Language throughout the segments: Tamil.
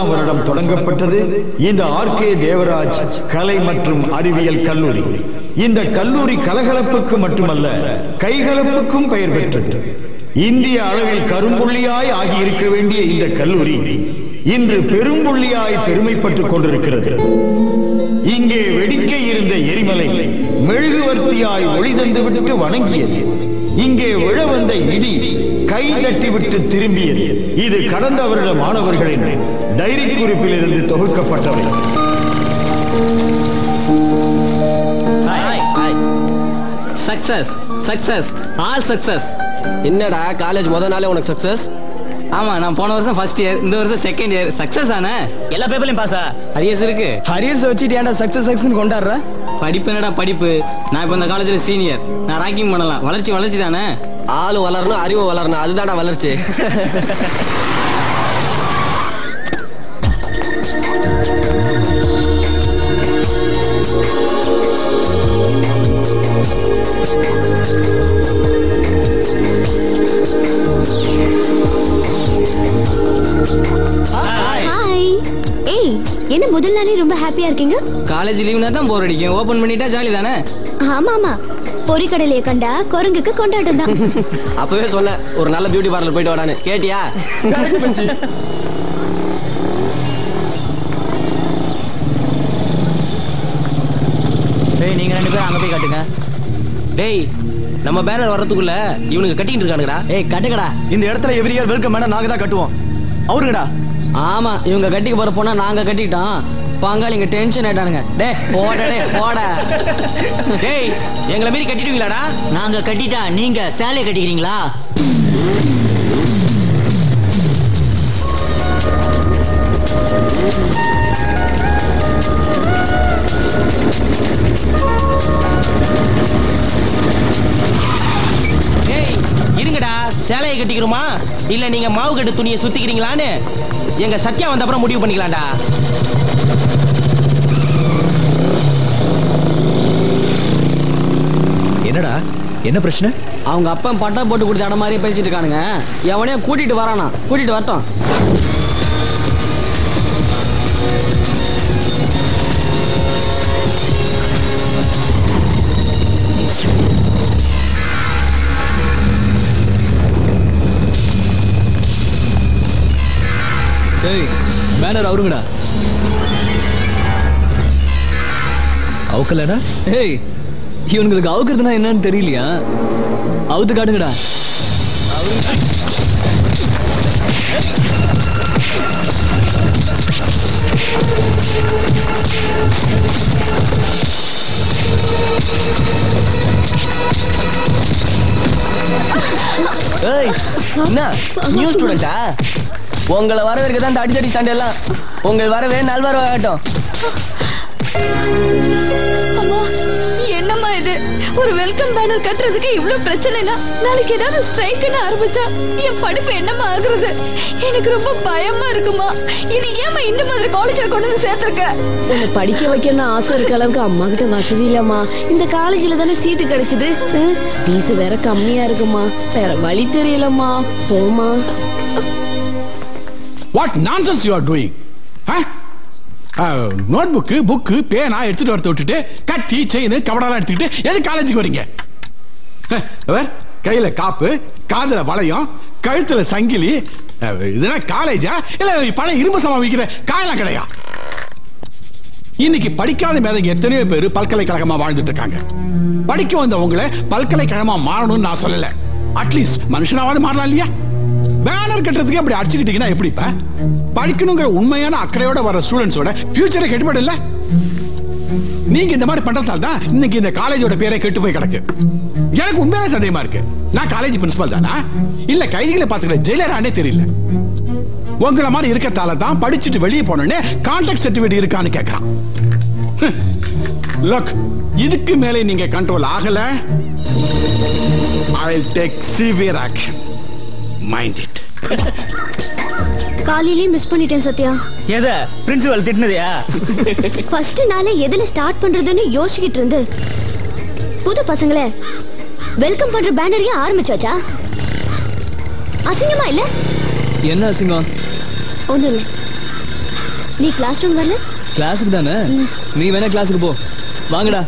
வருடம் தொடங்கப்பட்டது இந்த ஆர்.கே. தேவராஜ் கலை மற்றும் அறிவியல் கல்லூரி. இந்த கல்லூரி கலகலப்புக்கு மட்டுமல்ல, கைகலப்புக்கும் பெயர் பெற்றது. இந்திய அளவில் கரும்புள்ளியாய் ஆகியிருக்க வேண்டிய இந்த கல்லூரி இன்று பெரும்புள்ளியாய் பெருமைப்பட்டுக் கொண்டிருக்கிறது. இங்கே வெடிக்க இருந்த எரிமலை மெழுகுவர்த்தியாய் ஒளி தந்துவிட்டு வணங்கியது. இங்கே விழ வந்த இடி கை தட்டிவிட்டு திரும்பியது. இது கடந்த வருட மாணவர்களின் டைரி குறிப்பில் இருந்து தொகுக்கப்பட்டவை. Success success all success. என்னடா காலேஜ் முத நாளே உனக்கு சக்சஸ்? ஆமா, நான் போன வருஷம் ஃபர்ஸ்ட் இயர், இந்த வருஷம் செகண்ட் இயர். சக்சஸ் ஆன எல்லா பேப்பர்லயும் பாஸா? ஹரியர்ஸ் இருக்கு. ஹரியர்ஸ் வச்சுட்டு ஏன்டா சக்சஸ் சக்சஸ் கொண்டாடுற? படிப்பு என்னடா படிப்பு? நான் இப்ப இந்த காலேஜ்ல சீனியர், நான் ரேங்கிங் பண்ணலாம். வளர்ச்சி வளர்ச்சி தானே. ஆளு வளரணும், அறிவு வளரணும், அதுதான்டா வளர்ச்சி. என்ன முதல் நாளே ரொம்ப ஹாப்பியா இருக்கீங்க? காலேஜ் லீவ்னா தான் போர் அடிக்கும், ஓபன் பண்ணிட்டா ஜாலி தானே. ஆமா ஆமா, பொரிக்கடலையை கண்டா குரங்குக்கு கொண்டாட்டம் தான். அப்பவே சொன்ன ஒரு நல்ல பியூட்டி பார்லர் போயிட்டு வாடான்னு, கேட்டியா? டேய், நீங்க ரெண்டு பேரும் அங்க போய் கட்டுங்க. டேய், நம்ம பேனர் வரதுக்குள்ள இவனுக்கு கட்டிட்டு இருக்கானுங்கடா. ஏய் கட்டுக்கடா. இந்த இடத்துல எவ்ரி இயர் வெல்கம் பேனர் நாங்க தான் கட்டுவோம். அவருங்கடா. ஆமா, இவங்க கட்டிக்க போற பொண்ணா நாங்க கட்டிட்டோம். பங்காளிங்க டென்ஷன் ஆயிட்டானுங்க. டே போட, டே போட. டேய், எங்களை மீறி கட்டிடுவீங்களாடா? நாங்க கட்டிட்டா நீங்க சேலைய கட்டிக்கிறீங்களா? டேய் இருங்கடா, சேலையை கட்டிக்கிறோமா இல்ல நீங்க மாவு கட்டு துணியை சுத்திக்கிறீங்களான்னு எங்க சத்யா வந்த அப்புறம் முடிவு பண்ணிக்கலாம்டா. என்னடா, என்ன பிரச்சனை? அவங்க அப்பா பட்டா போட்டு கொடுத்த இடம் மாதிரியே பேசிட்டு இருக்கானுங்க. எவனையும் கூட்டிட்டு வரானா? கூட்டிட்டு வரட்டும். பேனர் அவருங்கடா. அவுக்கலடா. ஏய், இவங்களுக்கு அவுக்கிறதுனா என்னன்னு தெரியலையா? அவுத்து காட்டுங்கடா. ஏய், என்ன நியூ ஸ்டூடெண்டா? உங்களை வரவேற்க தான் அடித்தடி சண்டை எல்லாம். உங்கள் வரவே நல்வரவாகட்டும். என்னம்மா இது? ஒரு வெல்கம் பேனர் கட்டுறதுக்கு இவ்வளவு பிரச்சனைனா நாளைக்கு ஏதாவது ஸ்ட்ரைக்னு ஆரம்பிச்சா என் படிப்பு என்னமா ஆகுறது? எனக்கு ரொம்ப பயமா இருக்குமா. இது ஏமா இந்த மாதிரி காலேஜ்ல கொண்டு வந்து சேர்த்திருக்க? உன்னை படிக்க வைக்கணும்னு ஆசை இருக்க அளவுக்கு அம்மா கிட்ட வசதி இல்லம்மா. இந்த காலேஜ்ல தானே சீட்டு கிடைச்சது. ஃபீஸ் வேற கம்மியா இருக்குமா. வேற வழி தெரியலம்மா. போமா. What nonsense you are doing? Notebook book பேனா எடுத்துட்டு வரத விட்டுட்டு கட்டி செயின் கவடெல்லாம் எடுத்துக்கிட்டு எது காலேஜுக்கு வரீங்க? கையில காப்பு, காதுல வளையம், கழுத்துல சங்கிலி. இதெல்லாம் காலேஜா இல்ல பழைய இரும்பு சமா விற்கிற காயெல்லாம் கிடையா? இன்னைக்கு படிக்காத மேதைங்க எத்தனையோ பேர் பல்கலைக்கழகமா வாழ்ந்துட்டு இருக்காங்க. படிக்க வந்த உங்களை பல்கலைக்கழகமா மாறணும்னு நான் சொல்லல. அட்லீஸ்ட் மனுஷனாவது மாறலாம் இல்லையா? பேனர் கட்டுறதுக்கு அப்படி அடிச்சுக்கிட்டீங்கன்னா எப்படி? படிக்கணுங்கிற உண்மையான அக்கறையோட வர ஸ்டூடெண்ட்ஸோட ஃபியூச்சரை கெட்டுப்பட இல்ல. நீங்க இந்த மாதிரி பண்றதால தான் இன்னைக்கு இந்த காலேஜோட பேரை கெட்டு போய் கிடக்கு. எனக்கு உண்மையான சந்தேகமா இருக்கு. நான் காலேஜ் பிரின்சிபல் தானா இல்ல கைதிகளை பாத்துக்கிற ஜெயிலரானே தெரியல. உங்களை மாதிரி இருக்கத்தால தான் படிச்சுட்டு வெளியே போனோன்னே கான்ட்ராக்ட் சர்டிபிகேட் இருக்கான்னு கேட்கறான். லுக், இதுக்கு மேலே நீங்க கண்ட்ரோல் ஆகல, I will take severe action. Mind it. காலையிலே மிஸ் பண்ணிட்டேன் சத்யா. ஏதா பிரின்சிபல் திட்டினதையா? ஃபர்ஸ்ட் நாளே எதுல ஸ்டார்ட் பண்றதுன்னு யோசிக்கிட்டு இருந்து புது பசங்களே வெல்கம் பண்ற பேனரையே ஆரம்பிச்சாச்சா? அசிங்கமா இல்ல? என்ன அசிங்கம்? ஒண்ணும் இல்ல. நீ கிளாஸ் ரூம் வரல? கிளாஸுக்கு தானே. நீ வேணா கிளாஸுக்கு போ. வாங்கடா.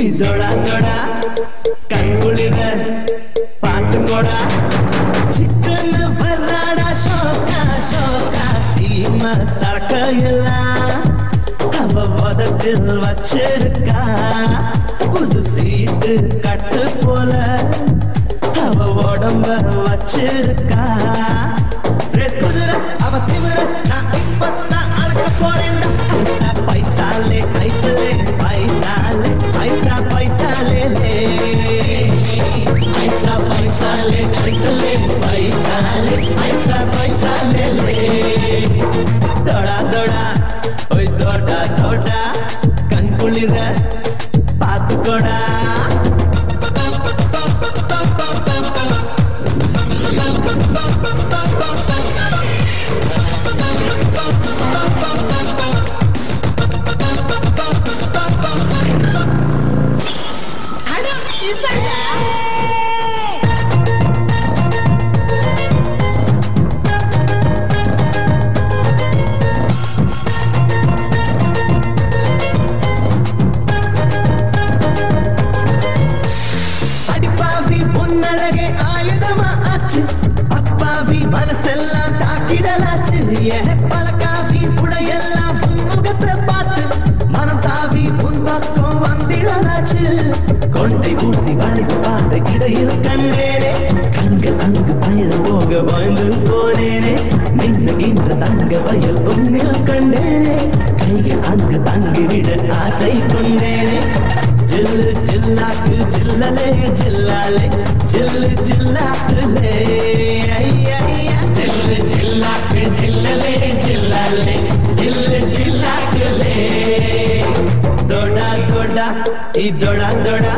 இதோடா தோடா கண்குளிர பாத்துக்கோடா சிக்கன் வர்றாடா சோக்கா சோக்கா சீமா சரக்கையெல்லாம் அவ உதட்டில் வச்சிருக்கா புது சீட்டு கட்டு போல அவ உடம்ப வச்சிருக்கா குதிரை அவ திமிர நான் இப்பத்தான் அழக போறேன்டா பைசாலே ஐசலே பைசாலே ஐசா பைசாலே ஐசா பைசாலே ஐசலே பைசாலே ஐசா பைசாலே தோடா தோடா ஓய் தோடா தோடா கண்குளிர பாத்துக்கோடா மனசெல்லாம் தாக்கிடலாச்சு பழக்காவி புடையெல்லாம் முகத்தை பார்த்து மனம் தாவி உன் பக்கம் வந்திடலாச்சு கொண்டை ஊசி வளைத்து பார்த்த இடையில் கண்டேனே கண்கள் அங்கு பயணம் போக வாழ்ந்து போனேனே மின்னுகின்ற தங்க வயல் உன்னில் கண்டேனே கைகள் அங்கு தங்கிவிட ஆசை கொண்டேனே ஜில்லு ஜில்லாக்கு ஜில்லலே ஜில்லாலே ஜில்லு ஜில்லாக்குலே ஜில்லு ஜில்லாக்கு ஜில்லலே ஜில்லாலே ஜில்லு ஜில்லாக்குலே தோடா தோடா இதோடா தோடா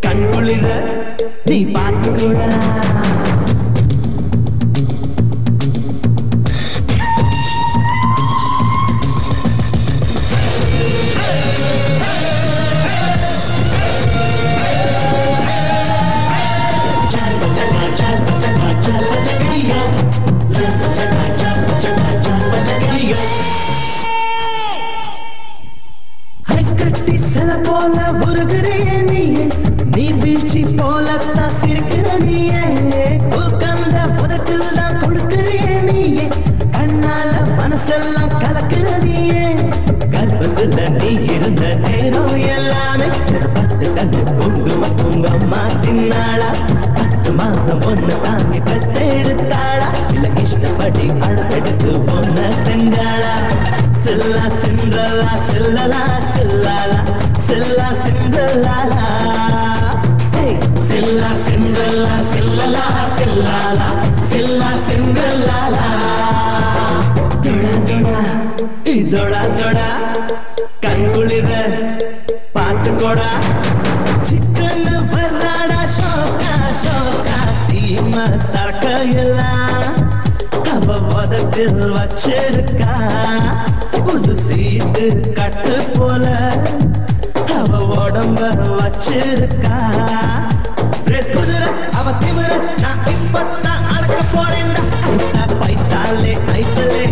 கண்குளிர நீ பார்த்துக்கூடா போல உருகிறிய நீயே நீ வீழ்ச்சி போலத்தான் சிரிக்கிற நீயே உட்கார்ந்த புதட்டில் தான் கொடுக்கிறிய நீயே கண்ணால மனசெல்லாம் கலக்கிற நீயே கர்ப்பத்துல நீ இருந்த நேரம் எல்லாமே 10 கண்ணு குங்குமம்மா தின்னாளா 10 மாசம் ஒன்னு தாங்கி பெத்தெடுத்தாளா இல்ல இஷ்டப்படி அளவெடுத்து ஒன்ன செஞ்சாளா சில்லா சிந்தலா சில்லலா சில்லாலா சில்லா சிந்தலாலா சில்லா சிந்தலா சில்லலா சில்லாலா சில்லா சிந்தலாலா இதோடா தோடா கண்குளிர பாத்துக்கோடா சிக்கன் வர்றாடா சோக்கா சோக்கா சீமா சரக்கையெல்லாம் அவ உதட்டில் வச்சிருக்கா புது சீட்டு கட்டு போல அவ உடம்ப வச்சிருக்கா குதிரை அவ திமிர நான் இப்பத்தான் அழக போறேன்டா பைசாலே ஐசலே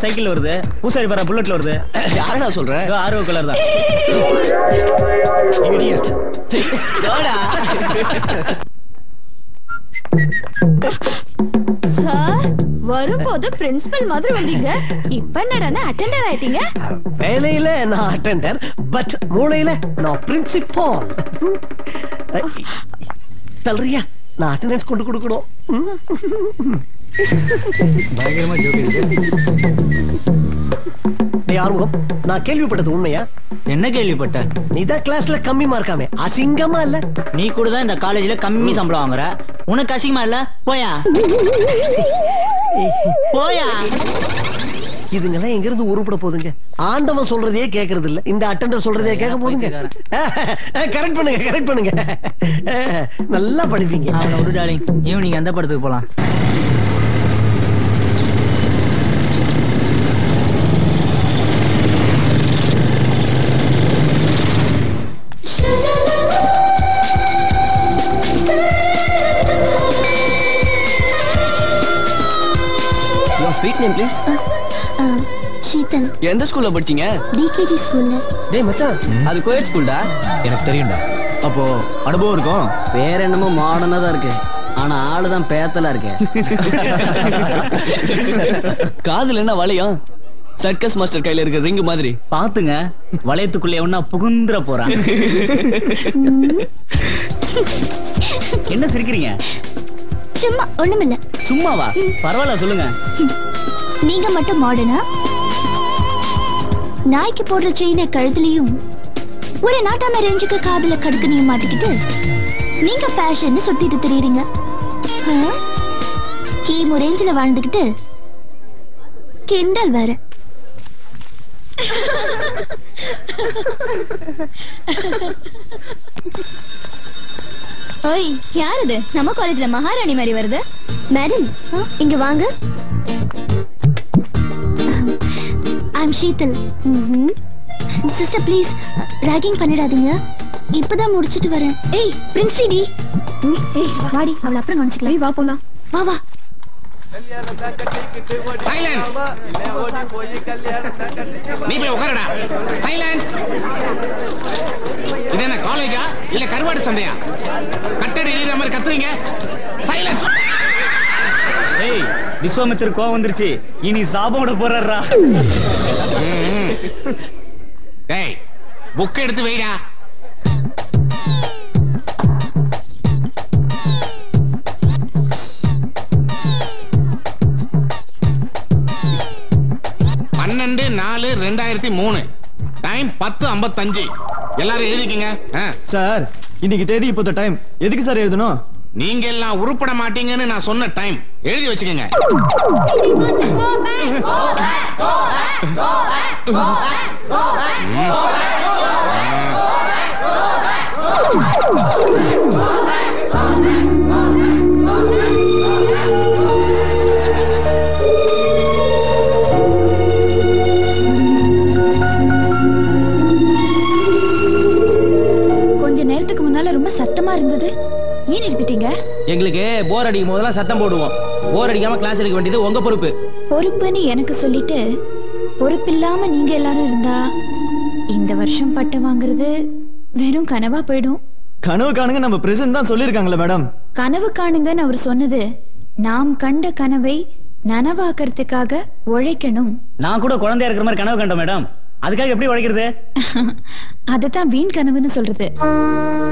சைக்கிள் வருது, பூசாரி பாரு புல்லட்ல வருது. யாரடா சொல்ற? ஆர்வ கலர் தான். இடியட். டோடா. சார் வரும்போது பிரின்சிபல் மாதிரி வந்தீங்க, இப்ப என்னடா அட்டெண்டர் ஆயிட்டீங்க? வேலையில நான் அட்டெண்டர், பட் மூளையில நான் பிரின்சிபால். தல்றியா நான் அட்டெண்டன்ஸ் கொண்டு கொடுக்கணும். பயங்கரமா ஜோக். ஆர்வம், நான் கேள்விப்பட்டது உண்மையா? என்ன கேள்விப்பட்ட? நீதான் கிளாஸ்ல கம்மி மார்க்காமே, அசிங்கமா இல்ல? நீ கூட தான் இந்த காலேஜ்ல கம்மி சம்பளம் வாங்குற, உனக்கு அசிங்கமா இல்ல? போயா போயா. இதுங்கெல்லாம் எங்க இருந்து உருப்பட போதுங்க? ஆண்டவன் சொல்றதே கேக்குறது இல்ல, இந்த அட்டெண்டர் சொல்றதே கேட்க போதுங்க. கரெக்ட் பண்ணுங்க, கரெக்ட் பண்ணுங்க. நல்லா படிப்பீங்க. ஒரு டார்லிங், ஈவினிங் எந்த படத்துக்கு போலாம்? Sweet name please. ஷீதல். எந்த ஸ்கூல்ல படிச்சீங்க? டிகேஜி ஸ்கூல்ல. டேய் மச்சான், அது கோயட் ஸ்கூல்டா. எனக்கு தெரியும்டா. அப்போ அனுபவம் இருக்கும். வேற என்னமோ மாடர்னா தான் இருக்கு, ஆனா ஆளுதான் பேத்தலா இருக்கு. காதுல என்ன வளையம்? சர்க்கஸ் மாஸ்டர் கையில இருக்க ரிங் மாதிரி. பாத்துங்க, வளையத்துக்குள்ள எவனா புகுந்துற போறான். என்ன சிரிக்கிறீங்க? சும்மா ஒண்ணுமில்ல. சும்மாவா? பரவாயில்ல, சொல்லுங்க. நீங்க மட்டும் மாடர்னா? நாய்க்கு போடுற செயினை கழுத்துலயும் ஒரு நாட்டாம ரேஞ்சுக்கு காதுல கடுக்கனையும் மாட்டிக்கிட்டு நீங்க ஃபேஷன் சுத்திட்டு திரியுறீங்க. கீமு ரேஞ்சில வாழ்ந்துகிட்டு கிண்டல் வேற. ஓய், யார் இது? நம்ம காலேஜ்ல மகாராணி மாதிரி வருது. மேடம் இங்க வாங்க. I'm Sheetal. Sister please ragging பண்ணிடாதீங்க, இப்பதான் முடிச்சிட்டு வரேன். ஏய் பிரின்சிடி. ஏய் வாடி, அவளை அப்புறம் கவனிச்சுக்கலாம். வா போலாம். வா வா. சைலன்ஸ். நீ போய் உட்காருடா. சைலன்ஸ். இது என்ன காலேஜா இல்ல கருவாடு சந்தையா? கட்டட எரியுற மாதிரி கத்துறீங்க. சைலன்ஸ். ஏய், விஸ்வாமித்திர கோவம் வந்துருச்சு, இனி சாபோட போறறா. ஏய், புக் எடுத்து வைடா. பன்னெண்டு 4/2003 டைம் 10:55. எல்லாரும் எழுதிக்கங்க. சார், இன்னைக்கு தேதி இப்போத டைம். எதுக்கு சார் எழுதணும்? நீங்க எல்லாம் உருப்பட மாட்டீங்கன்னு நான் சொன்ன டைம் எழுதி வச்சுக்கங்க. கொஞ்ச நேரத்துக்கு முன்னால ரொம்ப சத்தமா இருந்தது, ஏன் நிறுத்திட்டீங்க? எங்களுக்கு போர் அடிக்கும் போதெல்லாம் சத்தம் போடுவோம். போர் அடிக்காம கிளாஸ் எடுக்க வேண்டியது உங்க பொறுப்பு. பொறுப்புன்னு எனக்கு சொல்லிட்டு பொறுப்பில்லாம நீங்க எல்லாரும் இருந்தா இந்த வருஷம் பட்டம் வாங்குறது வெறும் கனவா போயிடும். கனவு காணுங்க நம்ம பிரசிடென்ட் தான் சொல்லிருக்காங்களே மேடம். கனவு காணுங்கன்னு அவர் சொன்னது நாம் கண்ட கனவை நனவாக்குறதுக்காக உழைக்கணும். நான் கூட குழந்தையா இருக்கிற மாதிரி கனவு கண்டேன் மேடம். அதுக்காக எப்படி உழைக்கிறது? அதத்தான் வீண் கனவுன்னு சொல்றது.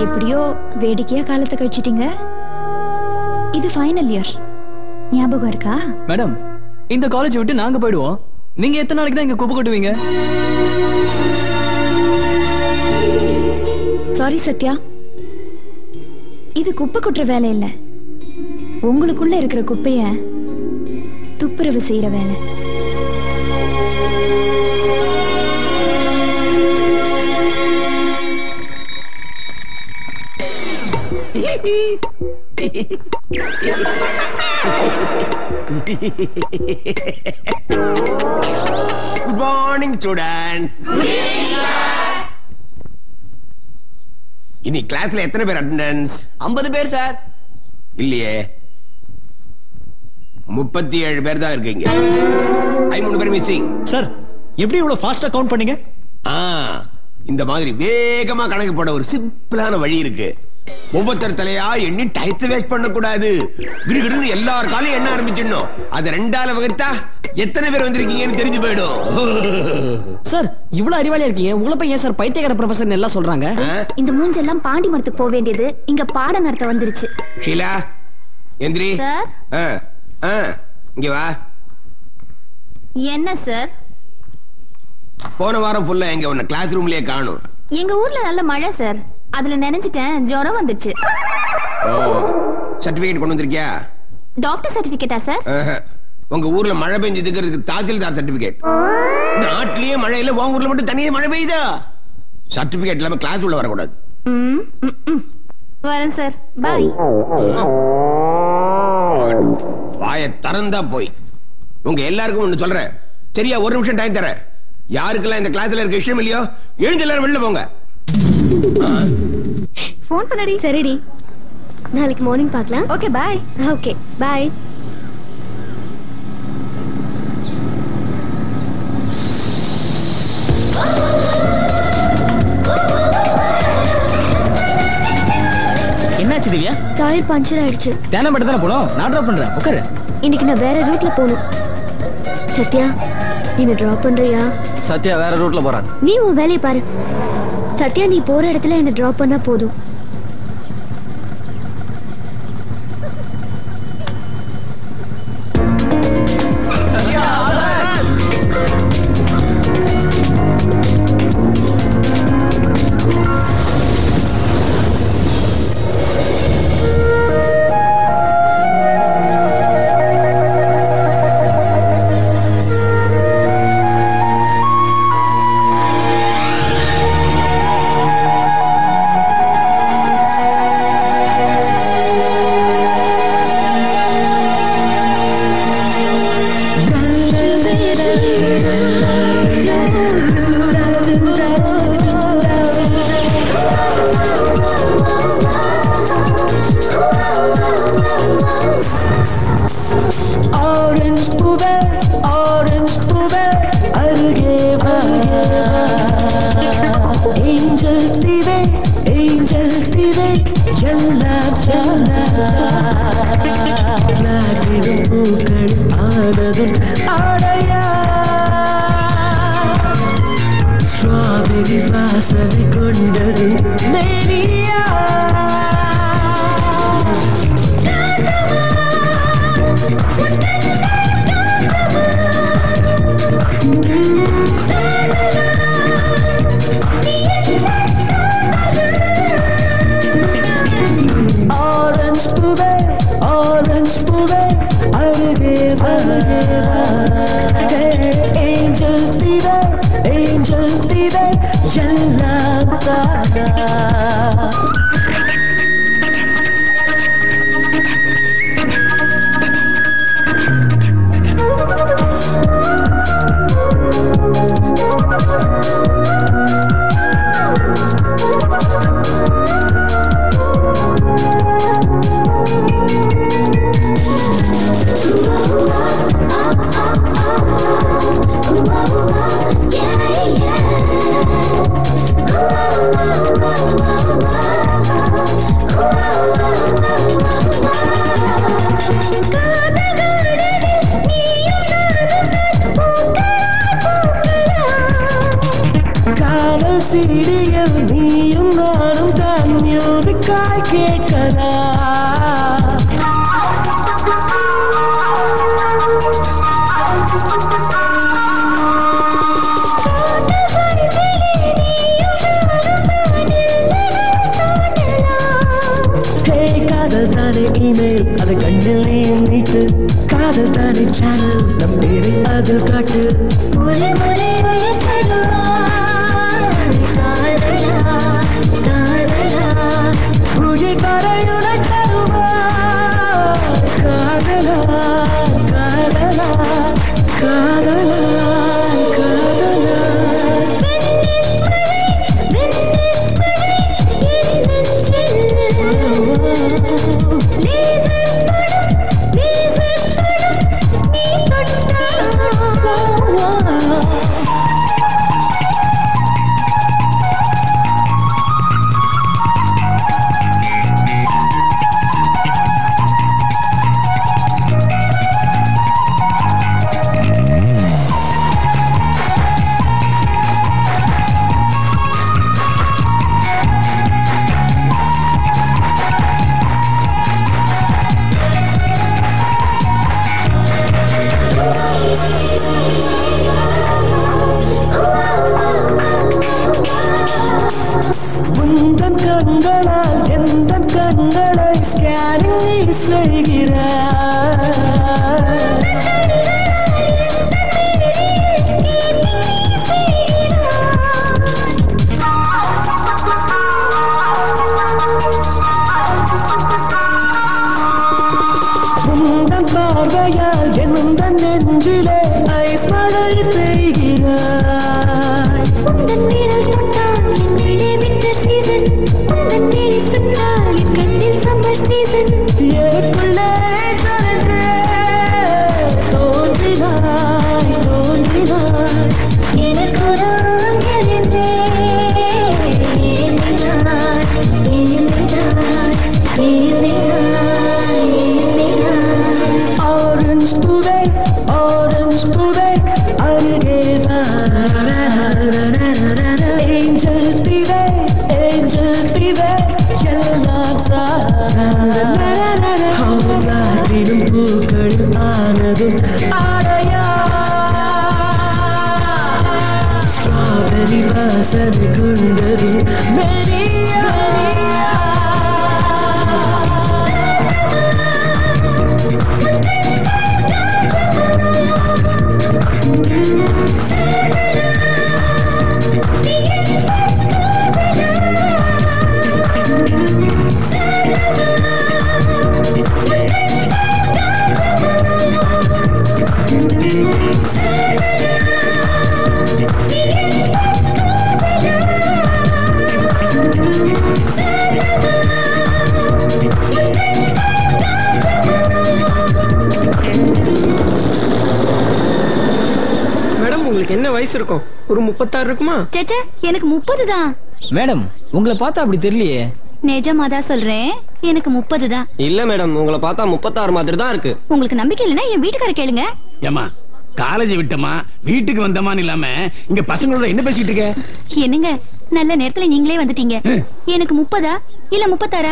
எப்படியோ வேடிக்கையா காலத்தை கழிச்சிட்டீங்க. இது ஃபைனல் இயர், ஞாபகம் இருக்கா? மேடம், இந்த காலேஜ் விட்டு நாங்க போயிடுவோம். நீங்க எத்தனை நாளைக்கு தான் இங்க குப்பை கொட்டுவீங்க? சாரி சத்யா, இது குப்பை கொட்டுற வேலை இல்ல, உங்களுக்குள்ள இருக்கிற குப்பைய துப்புரவு செய்யற வேலை. Good morning student. இன்னைக்கு கிளாஸ்ல எத்தனை பேர் அட்டெண்டன்ஸ்? 50 பேர் சார். இல்லையே. 37 பேர் தான் இருக்கீங்க. 3 பேர் மிஸ்ஸிங். சார் எப்படி இவ்வளவு ஃபாஸ்டா கவுண்ட் பண்ணீங்க? இந்த மாதிரி வேகமா கணக்கு போட ஒரு சிம்பிளான வழி இருக்கு. ஒவ்வொருத்தர் தலையா எண்ணி டைத்தை வேஸ்ட் பண்ண கூடாது. கிடுகிடுன்னு எல்லார் காலையும் எண்ண ஆரம்பிச்சிடணும். அது 2ஆல வகுத்தா எத்தனை பேர் வந்திருக்கீங்கன்னு தெரிஞ்சு போயிடும். சார் இவ்வளவு அறிவாளியா இருக்கீங்க, உங்களை போய் ஏன் சார் பைத்தியக்கார ப்ரொஃபசர் எல்லாம் சொல்றாங்க? இந்த மூஞ்செல்லாம் பாண்டி மரத்துக்கு போக வேண்டியது இங்க பாடம் நடத்த வந்துருச்சு. ஷீலா எந்திரி. சார் இங்க வா. என்ன சார்? போன வாரம் ஃபுல்லா எங்க உன்னை கிளாஸ் ரூம்லயே காணும். எங்க ஊர்ல நல்ல மழை சார், அதுல நினைச்சிட்டேன், ஜுரம் வந்துச்சு. சர்டிபிகேட் கொண்டு வந்திருக்கியா? டாக்டர் சர்டிபிகேட்டா சார்? உங்க ஊர்ல மழை பெஞ்சதுக்கு தாசில்தார் சர்டிபிகேட். நாட்டிலேயே மழை இல்ல, உங்க ஊர்ல மட்டும் தனியே மழை பெய்யுதா? சர்டிபிகேட் இல்லாம கிளாஸ் உள்ள வரக்கூடாது. வரேன் சார், பாய். வாயை திறந்தா போய். உங்க எல்லாருக்கும் ஒண்ணு சொல்றேன், சரியா? 1 நிமிஷம் டைம் தரேன். யாருக்கெல்லாம் இந்த கிளாஸ்ல இருக்க இஷ்டம் இல்லையோ எழுந்து எல்லாரும் வெளில போங்க. ஃபோன் பண்ணடி. சரிடி, நாளைக்கு மார்னிங் பார்க்கலாம். Okay bye. Okay bye. என்னாச்சு திவ்யா? டயர் பஞ்சர் ஆயிடுச்சு. தேனப்பட்டு தானே போனோம், நான் டிராப் பண்றேன், உட்காரு. இன்னைக்கு நான் வேற ரூட்ல போகணும். சத்யா என்ன டிராப் பண்றியா? சத்யா வேற ரூட்ல போறான். நீ உன் வேலையை பாரு. சத்யா நீ போற இடத்துல என்ன டிராப் பண்ணா போதும். நாட்டிலும் பூக்கள் ஆனதும் ஆடையா ஸ்ட்ராபெரி வாசனை கொண்டதும் மெரியா என்ன வயசு இருக்கும்? ஒரு 36 இருக்குமா? சேச்சே, எனக்கு 30 தான். மேடம், உங்களை பார்த்தா அப்படி தெரியலையே. நிஜமா தான் சொல்றேன், எனக்கு 30 தான். இல்ல மேடம், உங்களை பார்த்தா 36 மாதிரி தான் இருக்கு. உங்களுக்கு நம்பிக்கை இல்லைன்னா என் வீட்டுக்கார கேளுங்க. ஏமா காலேஜ் விட்டமா வீட்டுக்கு வந்தமான்னு இல்லாம இங்க பசங்களோட என்ன பேசிட்டு இருக்க? என்னங்க, நல்ல நேரத்துல நீங்களே வந்துட்டீங்க. எனக்கு 30 இல்ல 36?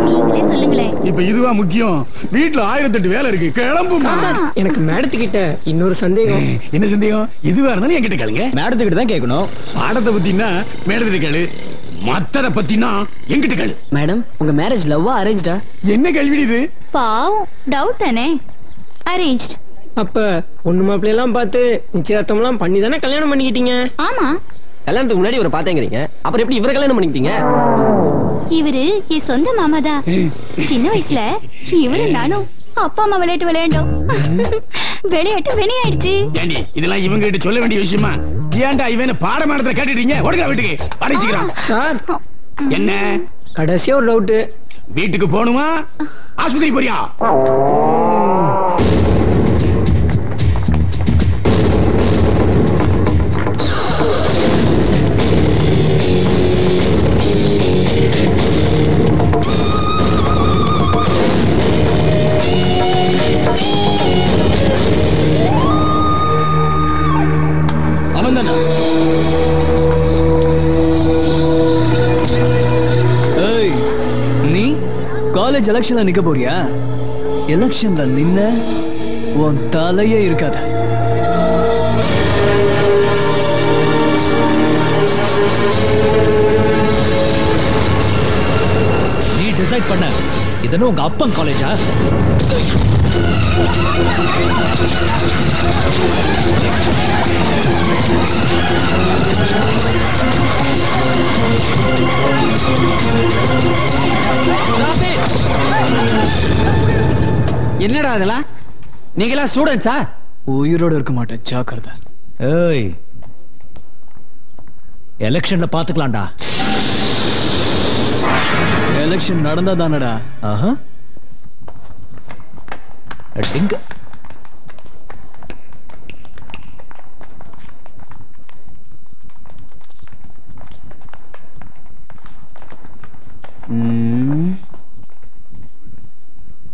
நீங்களே சொல்லுங்களேன். இப்ப இதுவா முக்கியம்? வீட்டுல 1008 வேலை இருக்கு, கிளம்புமா. எனக்கு மேடத்துக்கிட்ட இன்னொரு சந்தேகம். என்ன சந்தேகம்? எதுவா இருந்தாலும் என்கிட்ட கேளுங்க. மேடத்துக்கிட்ட தான் கேட்கணும். பாடத்தை பத்தினா மேடத்துக்கிட்ட கேளு, மத்தத பத்தினா என்கிட்ட கேளு. மேடம், உங்க மேரேஜ் லவ்வா அரேஞ்ச்டா? என்ன கேள்வி இது? பாவம், டவுட் தானே. அரேஞ்ச்ட். அப்ப பொண்ணு மாப்பிள்ளை எல்லாம் பார்த்து நிச்சயதார்த்தம் எல்லாம் பண்ணி தானே கல்யாணம் பண்ணிக்கிட்டீங்க? ஆமா. கல்யாணத்துக்கு முன்னாடி ஒரு பாத்தேங்கிறீங்க, அப்புறம் எப்படி இவரை கல்யாணம் பண்ணிக்கிட்டீங்க? இவரு என் சொந்த மாமாதான். சின்ன வயசுல இவரு நானும் அப்பா அம்மா விளையாட்டு விளையாண்டோம். விளையாட்டு வெளியாயிடுச்சு. ஏண்டி இதெல்லாம் இவங்க கிட்ட சொல்ல வேண்டிய விஷயமா? ஏன்டா இவன பாடமானத்துல கேட்டுட்டீங்க? ஓடுங்க வீட்டுக்கு, படிச்சுக்கிறான். சார் என்ன கடைசியா ஒரு டவுட். வீட்டுக்கு போணுமா ஆஸ்பத்திரி போறியா? நீ காலேஜ் எலெக்ஷன்ல நிக்க போறியா? எலெக்ஷன்ல நின்ன உன் தலையே இருக்காது. நீ டிசைட் பண்ண, இதனும் உங்க அப்பன் காலேஜா? என்னடா அதெல்லாம்? நீங்களா ஸ்டூடெண்ட்ஸா? உயிரோட இருக்க மாட்டேன், ஜாக்கிரதை. ஏய், எலெக்ஷன்ல பாத்துக்கலாம்டா. எலெக்ஷன் நடந்தா தானடா. ஆஹா, அடிங்க.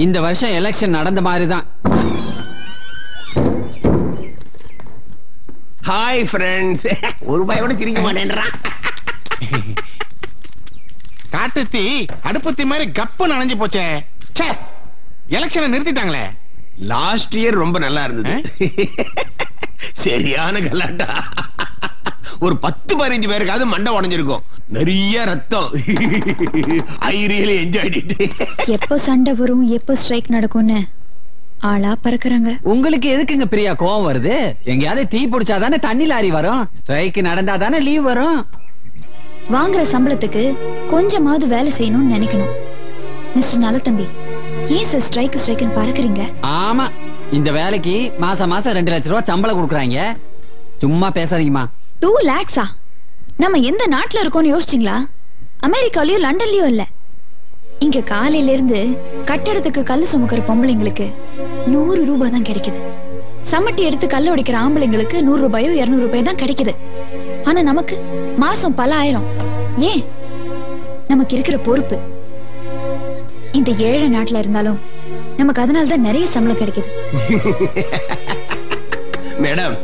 இந்த வருஷம் எலெக்ஷன் நடந்த மாதிரி தான். Hi friends. ஒரு பையோட சிரிக்க மாட்டேன்றான். காட்டு தீ அடுப்பு தீ மாதிரி கப்பு நனைஞ்சு போச்சே. எலெக்ஷனை நிறுத்திட்டாங்களே. லாஸ்ட் இயர் ரொம்ப நல்லா இருந்தது. சரியான கலாட்டா. ஒரு 10-15 பேருக்காவது மண்டை உடைஞ்சிருக்கும். நிறைய ரத்தம். I really enjoyed it. எப்போ சண்டை வரும், எப்போ ஸ்ட்ரைக் நடக்கும்னு ஆளா பறக்குறாங்க. உங்களுக்கு எதுக்குங்க பிரியா கோவம் வருது? எங்கயாவது தீ பிடிச்சாதானே தண்ணி லாரி வரும். ஸ்ட்ரைக் நடந்தாதானே லீவ் வரும். வாங்குற சம்பளத்துக்கு கொஞ்சமாவது வேலை செய்யணும்னு நினைக்கணும். மிஸ்டர் நலத்தம்பி, ஏன் சார் ஸ்ட்ரைக்னு பறக்குறீங்க? ஆமா, இந்த வேலைக்கு மாசம் 2 லட்சம் ரூபாய் சம்பளம் கொடுக்குறாங்க. சும்மா பேசாதீங்கம்மா. 2 lakhs-ஆ? நம்ம எந்த நாட்டுல இருக்கோம்னு யோசிச்சிங்களா? அமெரிக்காலயோ லண்டன்லயோ இல்ல. இங்க காலையில இருந்து கட்டடத்துக்கு கல்லு சுமக்கிற பொம்பளைங்களுக்கு 100 ரூபாய் தான் கிடைக்குது. சமட்டி எடுத்து கல்ல உடைக்கிற ஆம்பளைங்களுக்கு 100 ரூபாயோ 200 ரூபாய் தான் கிடைக்குது. ஆனா நமக்கு மாசம் பல ஆயிரம். ஏன்? நமக்கு இருக்கிற பொறுப்பு. இந்த ஏழை நாட்டுல இருந்தாலும் நமக்கு அதனாலதான் நிறைய சம்பளம் கிடைக்குது. மேடம்,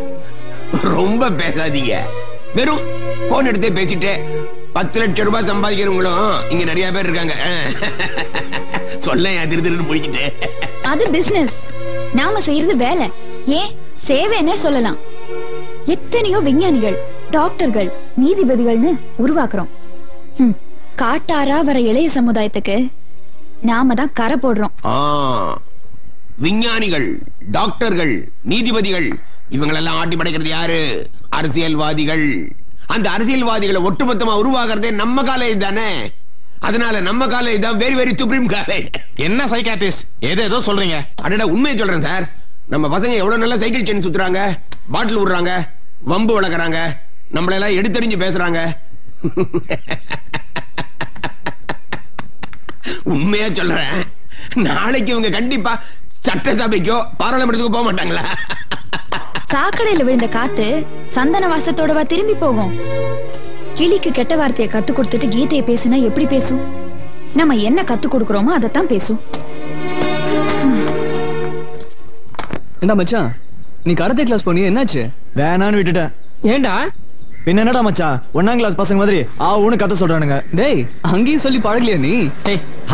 ரொம்ப பேசாதீங்க. வெறும் போன் எடுத்தே பேசிட்டு 10 லட்சம் ரூபாய் சம்பாதிக்கிறவங்களும் இங்க நிறைய பேர் இருக்காங்க. சொல்ல திருன்னு முடிக்கிட்டு. அது பிசினஸ், நாம செய்யறது வேலை. ஏன் சேவைன்னே சொல்லலாம். எத்தனையோ விஞ்ஞானிகள், டாக்டர்கள், நீதிபதிகள்னு உருவாக்குறோம். காட்டாரா வர இளைய சமுதாயத்துக்கு நாம தான் கரை போடுறோம். விஞ்ஞானிகள், டாக்டர்கள், நீதிபதிகள் இவங்களெல்லாம் ஆட்டி படைக்கிறது யாரு? அரசியல்வாதிகள். அந்த அரசியல்வாதிகளை ஒட்டுமொத்தமா உருவாக்குறதே நம்ம காலேஜ் தானே. அதனால நம்ம காலேஜ் தான் வெரி வெரி சுப்ரீம் காலேஜ். என்ன சைக்காட்ரிஸ்ட் ஏதோ சொல்றீங்க? அடடா உண்மையை சொல்றேன் சார். நம்ம பசங்க எவ்வளவு நல்லா சைக்கிள் செயின் சுத்துறாங்க, பாட்டில் விடுறாங்க, வம்பு வளர்க்கறாங்க, நம்மள எல்லாம் எடுத்தறிஞ்சு பேசுறாங்க. உண்மையா சொல்றேன், நாளைக்கு இவங்க கண்டிப்பா சட்டசபைக்கோ பாராளுமன்றத்துக்கோ போக மாட்டாங்களா? சாக்கடையில விழுந்த காத்து சந்தன வாசத்தோடவா திரும்பி போகும்? கிளிக்கு கெட்ட வார்த்தையை கத்து கொடுத்துட்டு கீதையை பேசினா எப்படி பேசும்? நம்ம என்ன கத்து கொடுக்கறோமோ அதைத்தான் பேசும். என்ன மச்சான், நீ கராத்தே கிளாஸ் போனியே, என்னாச்சு? வேணான்னு விட்டுட்டேன். ஏண்டா? பின்ன என்னடா மச்சான், 1ஆம் கிளாஸ் பசங்க மாதிரி ஆவுன்னு கத்த சொல்றானுங்க. டேய், அங்கேயும் சொல்லி பழகலையா நீ?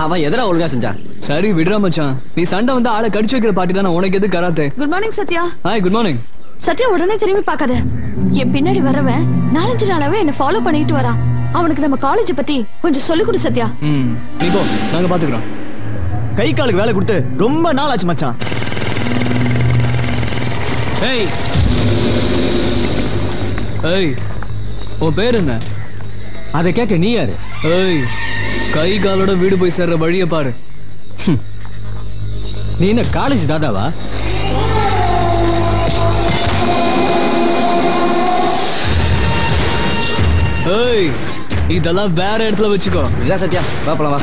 அவன் எதிரா ஒழுங்கா செஞ்சான். சரி விடுறா மச்சான், நீ சண்டை வந்து ஆளை கடிச்சு வைக்கிற பாட்டி தானே, உனக்கு எது karate? Good morning Sathya. Hi, good morning. Sathya, உடனே திரும்பி பார்க்காத. என் பின்னாடி வரவன் 4-5 நாளாவே என்ன ஃபாலோ பண்ணிட்டு வரா. அவனுக்கு நம்ம காலேஜ் பத்தி கொஞ்சம் சொல்லி கொடு சத்யா. நீ போ, நாங்க பாத்துக்கிறோம். கை காலுக்கு வேலை கொடுத்து ரொம்ப நாள் ஆச்சு மச்சான். ஏய் ஏய், உன் பேர் என்ன? அதை கேட்க நீ யாரு? ஏய், கை காலோட வீடு போய் சேர்ற வழிய பாரு. நீ என்ன காலேஜ் தாதாவா? ஏய், இதெல்லாம் வேற இடத்துல வச்சுக்கோ. இல்ல சத்யா, வா போலாம் வா.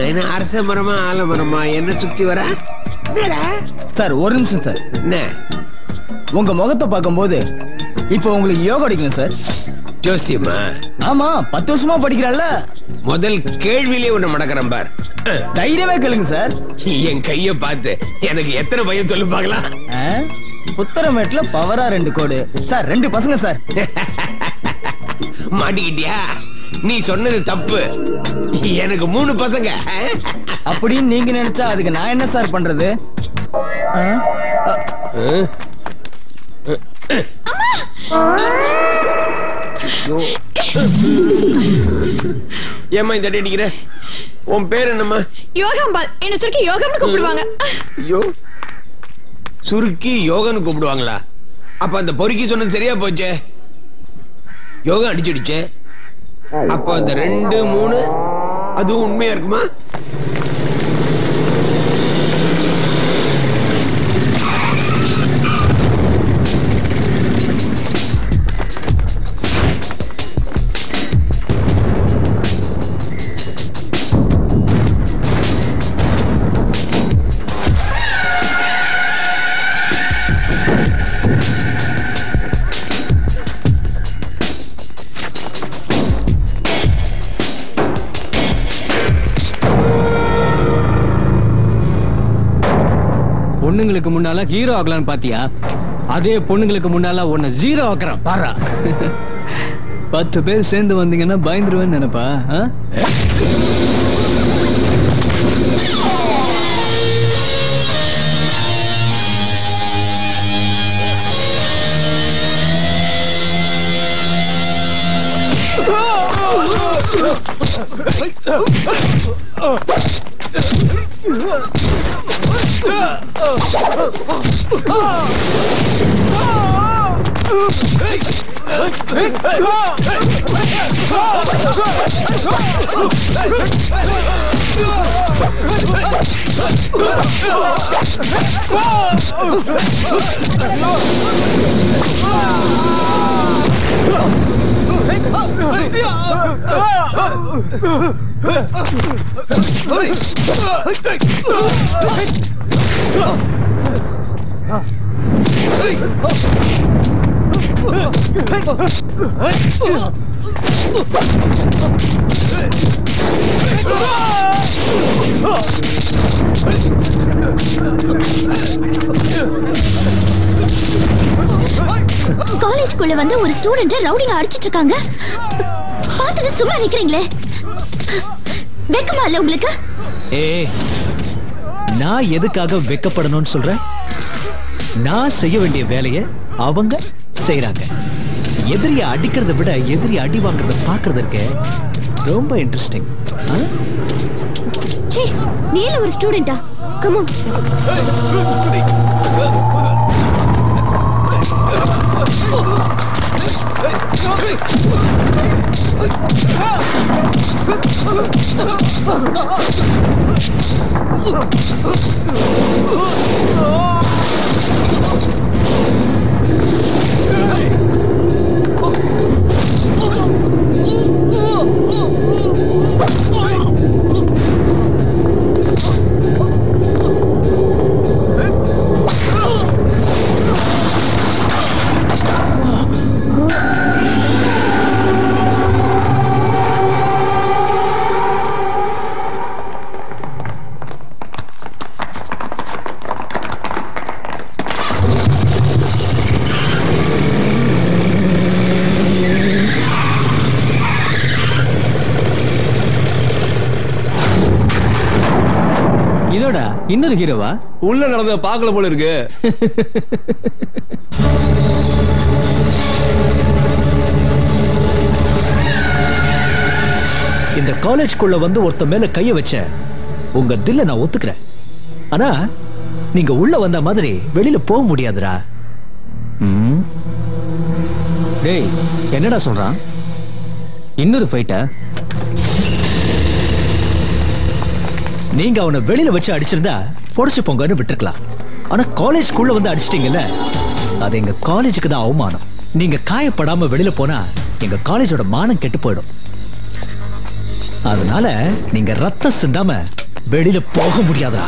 என்ன அரச மரமா ஆலமரமா என்ன சுத்தி வர? சார் ஒரு நிமிஷம் சார். என்ன உங்க முகத்தை பார்க்கும்போது இப்போ உங்களுக்கு யோகா அடிக்கணும் சார். ஜோசியமா? ஆமா, 10 வருஷமா படிக்கிறல்ல. முதல் கேள்வியிலே உன்னை மடக்கிறேன் பார். தைரியமே கேளுங்க சார். என் கைய பார்த்து எனக்கு எத்தனை பயம் சொல்லு பார்க்கலாம். புத்தரமேட்ல பவரா 2 கோடு சார், 2 பசங்க சார். மாட்டிக்கிட்டியா? நீ சொன்னது தப்பு. எனக்கு 3 பசங்க. அப்படின்னு நீங்க நினைச்சா அதுக்கு நான் என்ன சார் பண்றது? ஏம்மா இந்த அடிக்கிற? உன் பேர் என்னம்மா? யோகாம்பால். என்ன சுருக்கி யோகம்னு கூப்பிடுவாங்க. ஐயோ, சுருக்கி யோகன்னு கூப்பிடுவாங்களா? அப்ப அந்த பொறுக்கி சொன்னது சரியா போச்சே. யோகா அடிச்சுடுச்சே. அப்ப அந்த 2, 3 அதுவும் உண்மையா இருக்குமா? பொண்ணுங்களுக்கு முன்னால ஹீரோ ஆகலான்னு பாத்தியா? அதே பொண்ணுங்களுக்கு முன்னால உன்னை 0 ஆக்குறான் பாரா. 10 பேர் சேர்ந்து வந்தீங்கன்னா பயந்துருவேன்னு நினைப்பா? காலேஜ்க்குள்ள வந்து ஒரு ஸ்டூடெண்ட் ரவுடிங்க அடிச்சிட்டு இருக்காங்க. பார்த்தது சும்மா நிக்கிறீங்களே, வெக்கமா இல்ல உங்களுக்கு? ஏய், நான் எதுக்காக வெக்கப்படணும்னு சொல்றேன்? நான் செய்ய வேண்டிய வேலையை அவங்க செய்யறாங்க. எதிரிய அடிக்கிறத விட எதிரி அடி வாங்குறத பாக்குறதுக்கு ரொம்ப இன்ட்ரெஸ்டிங். நீல ஒரு ஸ்டூடெண்டா? Come on. இதோட இன்னொரு ஹீரோவா? உள்ள நடந்த பாக்கல போல இருக்கு. இந்த காலேஜ்க்குள்ள வந்து ஒருத்த மேல கைய வச்ச உங்க தில்ல நான் ஒத்துக்கிறேன். ஆனா நீங்க உள்ள வந்த மாதிரி வெளியில போக முடியாதுடா. டேய், என்னடா சொல்றான்? இன்னொரு ஃபைட்டா? நீங்க அவனை வெளியில வச்சு அடிச்சிருந்தா பொடிச்சு போங்கன்னு விட்டுருக்கலாம். ஆனா காலேஜ்க்குள்ள வந்து அடிச்சிட்டீங்கல்ல, அது எங்க காலேஜுக்கு தான் அவமானம். நீங்க காயப்படாம வெளியில போனா எங்க காலேஜோட மானம் கெட்டு போயிடும். அதனால நீங்க ரத்தம் சிந்தாம வெளியில போக முடியாதா?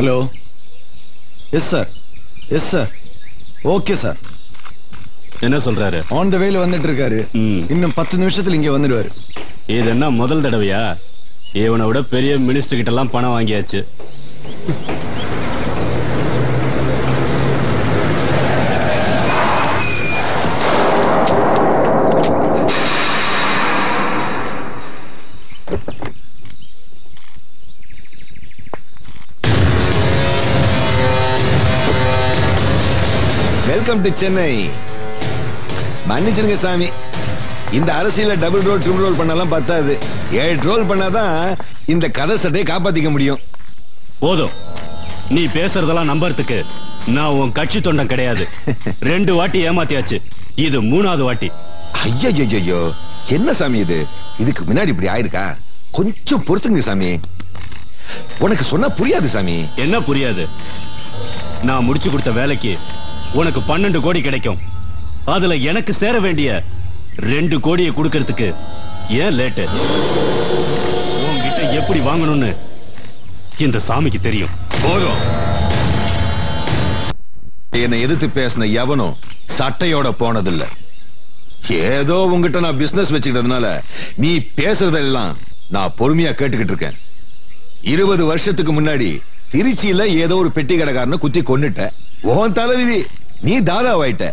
Hello. Yes sir, yes sir, okay sir. என்ன சொல்றாரு? ஆன் த வேல வந்துட்டு இருக்காரு. இன்னும் 10 நிமிஷத்துல இங்க வந்துடுவாரு. இது என்ன முதல் தடவையா? இவனை விட பெரிய மினிஸ்டர் கிட்ட எல்லாம் பணம் வாங்கியாச்சு. Welcome to Chennai. மன்னிச்சிருங்க சாமி, இந்த அரசியல டபுள் ரோல் ட்ரிபிள் ரோல் பண்ணலாம் பத்தாது. 7 ரோல் பண்ணாதான் இந்த கதை சட்டையை காப்பாத்திக்க முடியும். போதும், நீ பேசுறதெல்லாம் நம்புறதுக்கு நான் உன் கட்சி தொண்டன் கிடையாது. 2 வாட்டி ஏமாத்தியாச்சு, இது 3வது வாட்டி. ஐயோ, என்ன சாமி இது? இதுக்கு முன்னாடி இப்படி ஆயிருக்கா? கொஞ்சம் பொறுத்துங்க சாமி. உனக்கு சொன்னா புரியாது சாமி. என்ன புரியாது? நான் முடிச்சு கொடுத்த வேலைக்கு உனக்கு 12 கோடி கிடைக்கும். அதுல எனக்கு சேர வேண்டிய 2 கோடியை கொடுக்கறதுக்கு ஏன் லேட்டு? உன்கிட்ட எப்படி வாங்கணும்னு இந்த சாமிக்கு தெரியும். போதும். என்னை எதிர்த்து பேசின எவனும் சட்டையோட போனதில்லை. ஏதோ உங்ககிட்ட நான் பிசினஸ் வச்சுக்கிறதுனால நீ பேசுறதெல்லாம் நான் பொறுமையா கேட்டுக்கிட்டு இருக்கேன். 20 வருஷத்துக்கு முன்னாடி திருச்சியில ஏதோ ஒரு பெட்டி கடைக்காரனை குத்தி கொன்னுட்ட. உன் தலைவிதி, நீ தாதாவாயிட்ட.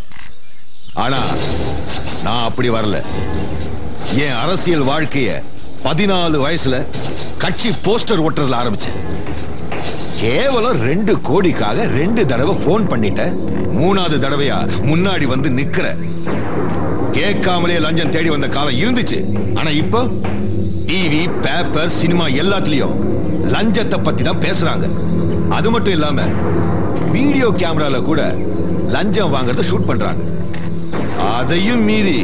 ஆனா நான் அப்படி வரல. என் அரசியல் வாழ்க்கைய 14 வயசுல கட்சி போஸ்டர் ஒட்டுறதுல ஆரம்பிச்சேன். கேவலம் 2 கோடிக்காக 2 தடவை போன் பண்ணிட்ட. 3வது தடவையா முன்னாடி வந்து நிக்கிற. கேட்காமலே லஞ்சம் தேடி வந்த காலம் இருந்துச்சு. ஆனா இப்போ டிவி, பேப்பர், சினிமா எல்லாத்துலயும் லஞ்சத்தை பத்தி தான் பேசுறாங்க. அது மட்டும் இல்லாம வீடியோ கேமரால கூட லஞ்சம் வாங்குறத ஷூட் பண்றாங்க. அதையும் மீறி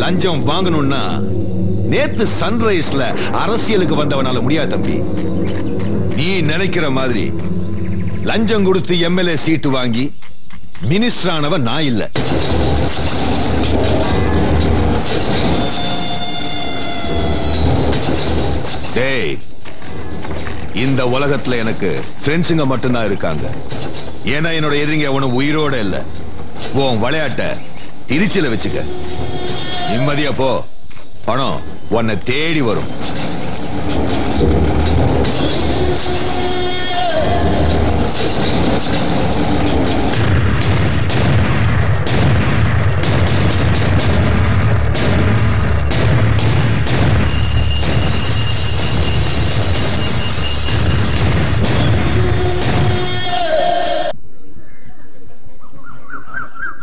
லஞ்சம் வாங்கணும்னா நேத்து சன்ரைஸ்ல அரசியலுக்கு வந்தவனால முடியாது தம்பி. நீ நினைக்கிற மாதிரி லஞ்சம் கொடுத்து எம்எல்ஏ சீட்டு வாங்கி மினிஸ்டர் ஆனவன் நான் இல்ல. டேய், இந்த உலகத்துல எனக்கு ஃப்ரெண்ட்ஸுங்க மட்டும்தான் இருக்காங்க. ஏன்னா என்னோட எதிரிங்க அவனும் உயிரோட இல்ல. உன் விளையாட்ட திருச்சியில வச்சுக்க. நிம்மதியா போ. பணம் உன்னை தேடி வரும்.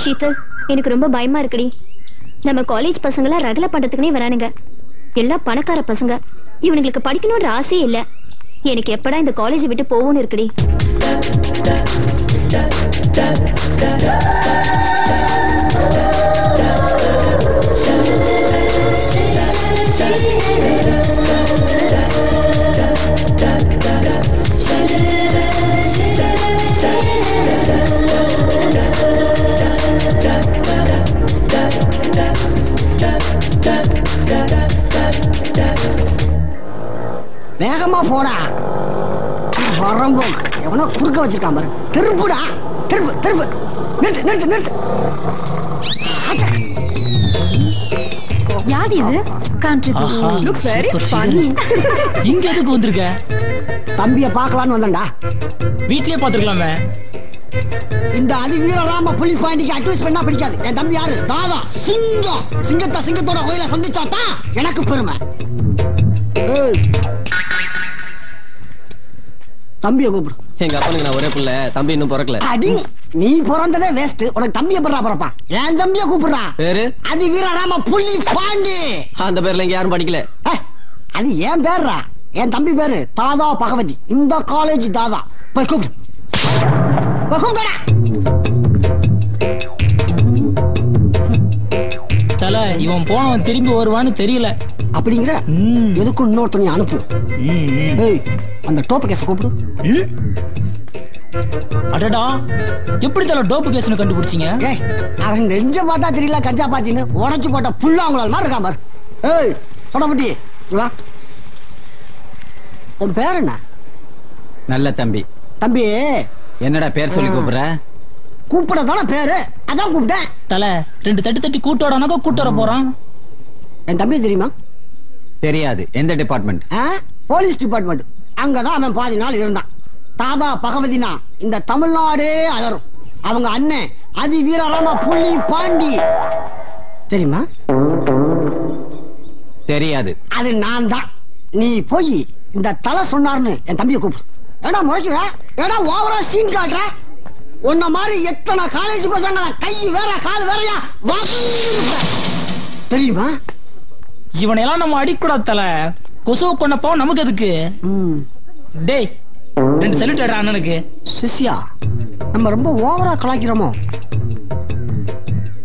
ஷீதல், எனக்கு ரொம்ப பயமா இருக்குடி. நம்ம காலேஜ் பசங்களாம் ரகலை பண்றதுக்குனே வரானுங்க. எல்லாம் பணக்கார பசங்க. இவனுங்களுக்கு படிக்கணும்ன்ற ஆசையே இல்ல. எனக்கு எப்படா இந்த காலேஜ் விட்டு போவோன்னு இருக்குடி. வேகமா போடா. வரம்போ எவனோ குறுக்க வச்சிருக்கான் பாரு. திருப்புடா, திருப்பு திருப்பு. நிறுத்து நிறுத்து நிறுத்து. யார் இது? Contribute looks very funny. இங்க எதுக்கு வந்திருக்க? தம்பியை பார்க்கலான்னு வந்தேன்டா. வீட்லயே பாத்துக்கலாமே. இந்த அதிவீரராம புலிப்பாண்டிக்கு அட்வைஸ் பண்ணா பிடிக்காது. என் தம்பி யாரு? தாதா சிங்கம். சிங்கத்தோட கோயில சந்திச்சாதான் எனக்கு பெருமை. தம்பியை கூப்பிடு. எங்க அப்பனுக்கு நான் ஒரே பிள்ளை, தம்பி இன்னும் பிறக்கல. அடி, நீ பிறந்ததே வேஸ்ட். உனக்கு தம்பியை பிறப்பா. என் தம்பியை கூப்பிடுறா. பேரு அதிவீரராம புலிப்பாண்டி. அந்த பேர்ல இங்க யாரும் படிக்கல. அது ஏன் பேர்ரா? என் தம்பி பேரு தாதா பகவதி. இந்த காலேஜ் தாதா. போய் கூப்பிடு. தல, இவன் போனவன் திரும்பி வருவான்னு தெரியல. அப்படிங்கிற எதுக்கும் இன்னொருத்தனை அனுப்பு. அந்த டோப்பு கேஸ கூப்பிடு. அடடா, எப்படி தல டோப்பு கேஸ்னு கண்டுபிடிச்சீங்க? அவன் நெஞ்ச பார்த்தா தெரியல கஞ்சா பாத்தின்னு உடைச்சு போட்ட புல்லா அவங்களால மாதிரி இருக்கான் பாரு. ஏய் சொடபட்டி, வா. உன் பேர் என்ன? நல்ல தம்பி. தம்பி என்னடா பேர் சொல்லி கூப்பிடுற? கூப்பிடதான பேரு, அதான் கூப்பிட்டேன். தல, 2 தட்டு தட்டி கூட்டோடனாக்க கூட்டு வர போறான். என் தம்பி தெரியுமா? தெரியாது. எந்த டிபார்ட்மெண்ட்? Police department. அங்கதான் அவன் பாதி நாள் இருந்தான். தாதா பகவதினா இந்த தமிழ்நாடே அலரும். அவங்க அண்ணன் அதிவீரராம புலிப்பாண்டி தெரியுமா? தெரியாது. அது நான் தான். நீ போய் இந்த தலை சொன்னார்னு என் தம்பியை கூப்பிடு. ஏடா முறைக்கிற? ஏடா ஓவரா சீன் காட்டுற? உன்ன மாதிரி எத்தனை காலேஜ் பசங்கள கை வேற கால் வேறையா தெரியுமா? இவனையெல்லாம் நம்ம அடிக்கூடாது தல. கொசுவை கொண்டப்போ நமக்கு எதுக்கு? டேய், 2 சல்யூட் அடா அண்ணனுக்கு. சிஷ்யா, நம்ம ரொம்ப ஓவரா கலாய்க்கிறோமோ?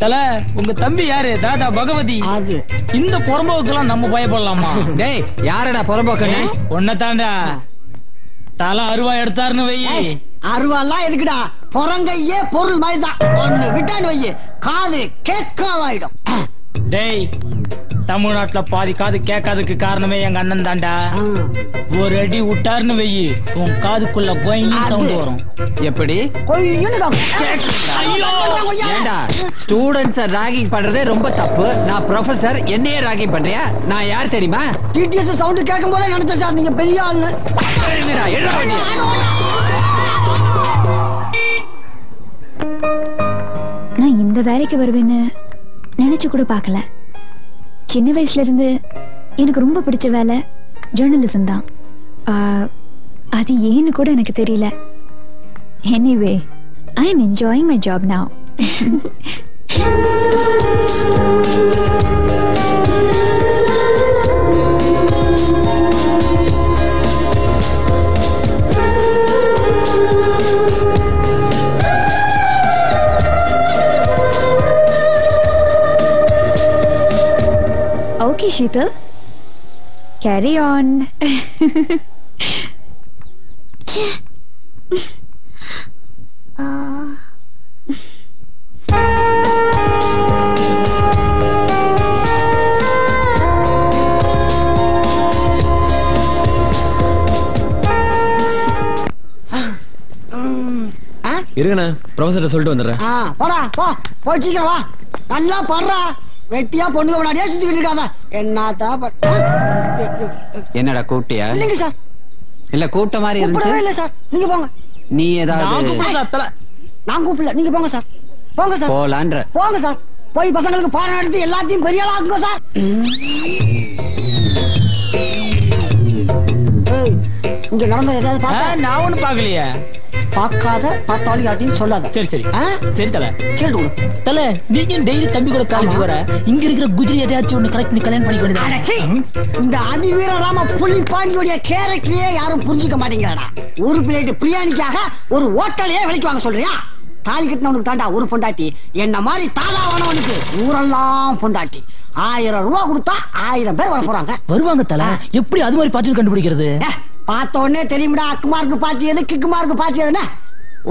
தல, உங்க தம்பி யாரு? தாதா பகவதி. அது இந்த புறம்போக்கெல்லாம் நம்ம பயப்படலாமா? டேய், யாரடா புறம்போக்கண்ணே? ஒன்னதாண்டா. தலை அருவா எடுத்தாருன்னு வையே. அருவாலாம் எதுக்குடா? பொறங்கையே பொருள் மாதிரி தான். ஒண்ணு விட்டான்னு வையே காது கேட்காதாயிடும். டேய், தமிழ்நாட்டுல பாதி காது கேட்காதுக்கு காரணமே எங்க அண்ணன் தான்டா. ஒரு அடி விட்டாருன்னு வையி உன் காதுக்குள்ள கோயிங் சவுண்ட் வரும். எப்படி? ஏண்டா ஸ்டூடண்ட்ஸ் ராகிங் பண்றதே ரொம்ப தப்பு. நான் ப்ரொஃபசர், என்னையே ராகிங் பண்றியா? நான் யார் தெரியுமா? டிடிஎஸ் சவுண்ட் கேட்கும் போதே நினைச்சேன் சார் நீங்க பெரிய ஆளு. நான் இந்த வேலைக்கு வருவேன்னு நினைச்சு கூட பார்க்கல. சின்ன வயசுல இருந்து எனக்கு ரொம்ப பிடிச்ச வேலை ஜேர்னலிசம் தான். அது ஏன்னு கூட எனக்கு தெரியல. Anyway I am enjoying my job now. Okay, Sheetal. Carry on. இருங்கண்ணா, ப்ரொஃபசர் சொல்லிட்டு வந்துடுறேன். போடா போய் சீக்கிரம் வா. நல்லா படுறா. வெட்டியா பொண்ணுங்க முன்னாடியே சுத்திக்கிட்டு இருக்காத. என்னத்தா என்னடா கூட்டியா? இல்லைங்க சார். இல்ல கூட்ட மாதிரி இருந்துச்சு. இல்ல சார், நீங்க போங்க. நீ ஏதாவது நான் கூப்பிடல, நீங்க போங்க சார். போங்க சார். போலான்ற. போங்க சார். போய் பசங்களுக்கு பாடம் எடுத்து எல்லாத்தையும் பெரிய ஆளா ஆக்குங்க சார். இங்க நடந்த ஏதாவது பார்த்தா? நான் ஒண்ணு பாக்கலையே. பார்க்காத பார்த்தாலும் யார்ட்டையும் சொல்லாத. சரி சரி சரி தல. சரி தல, நீங்க டெய்லி தம்பி கூட காலேஜ் வர இங்க இருக்கிற குஜரி எதையாச்சும் ஒண்ணு கரெக்ட் பண்ணி கல்யாணம் பண்ணிக்க வேண்டியது. இந்த அதிவீர ராம புலி பாண்டியோட கேரக்டரையே யாரும் புரிஞ்சுக்க மாட்டேங்கிறாடா. ஒரு பிளேட் பிரியாணிக்காக ஒரு ஹோட்டலையே விலைக்கு வாங்க சொல்றியா? தாலி கட்டினவனுக்கு தாண்டா ஒரு பொண்டாட்டி. என்ன மாதிரி தாதாவானவனுக்கு ஊரெல்லாம் பொண்டாட்டி. 1000 ரூபாய் கொடுத்தா 1000 பேர் வர போறாங்க. வருவாங்க தல. எப்படி அது மாதிரி பாட்டில் கண்டுபிடிக்கிறது? பார்த்த உடனே தெரியும்டா அக்கு மார்க்கு பாட்டி எது கிக்கு மார்க்கு பாட்டி எதுனா.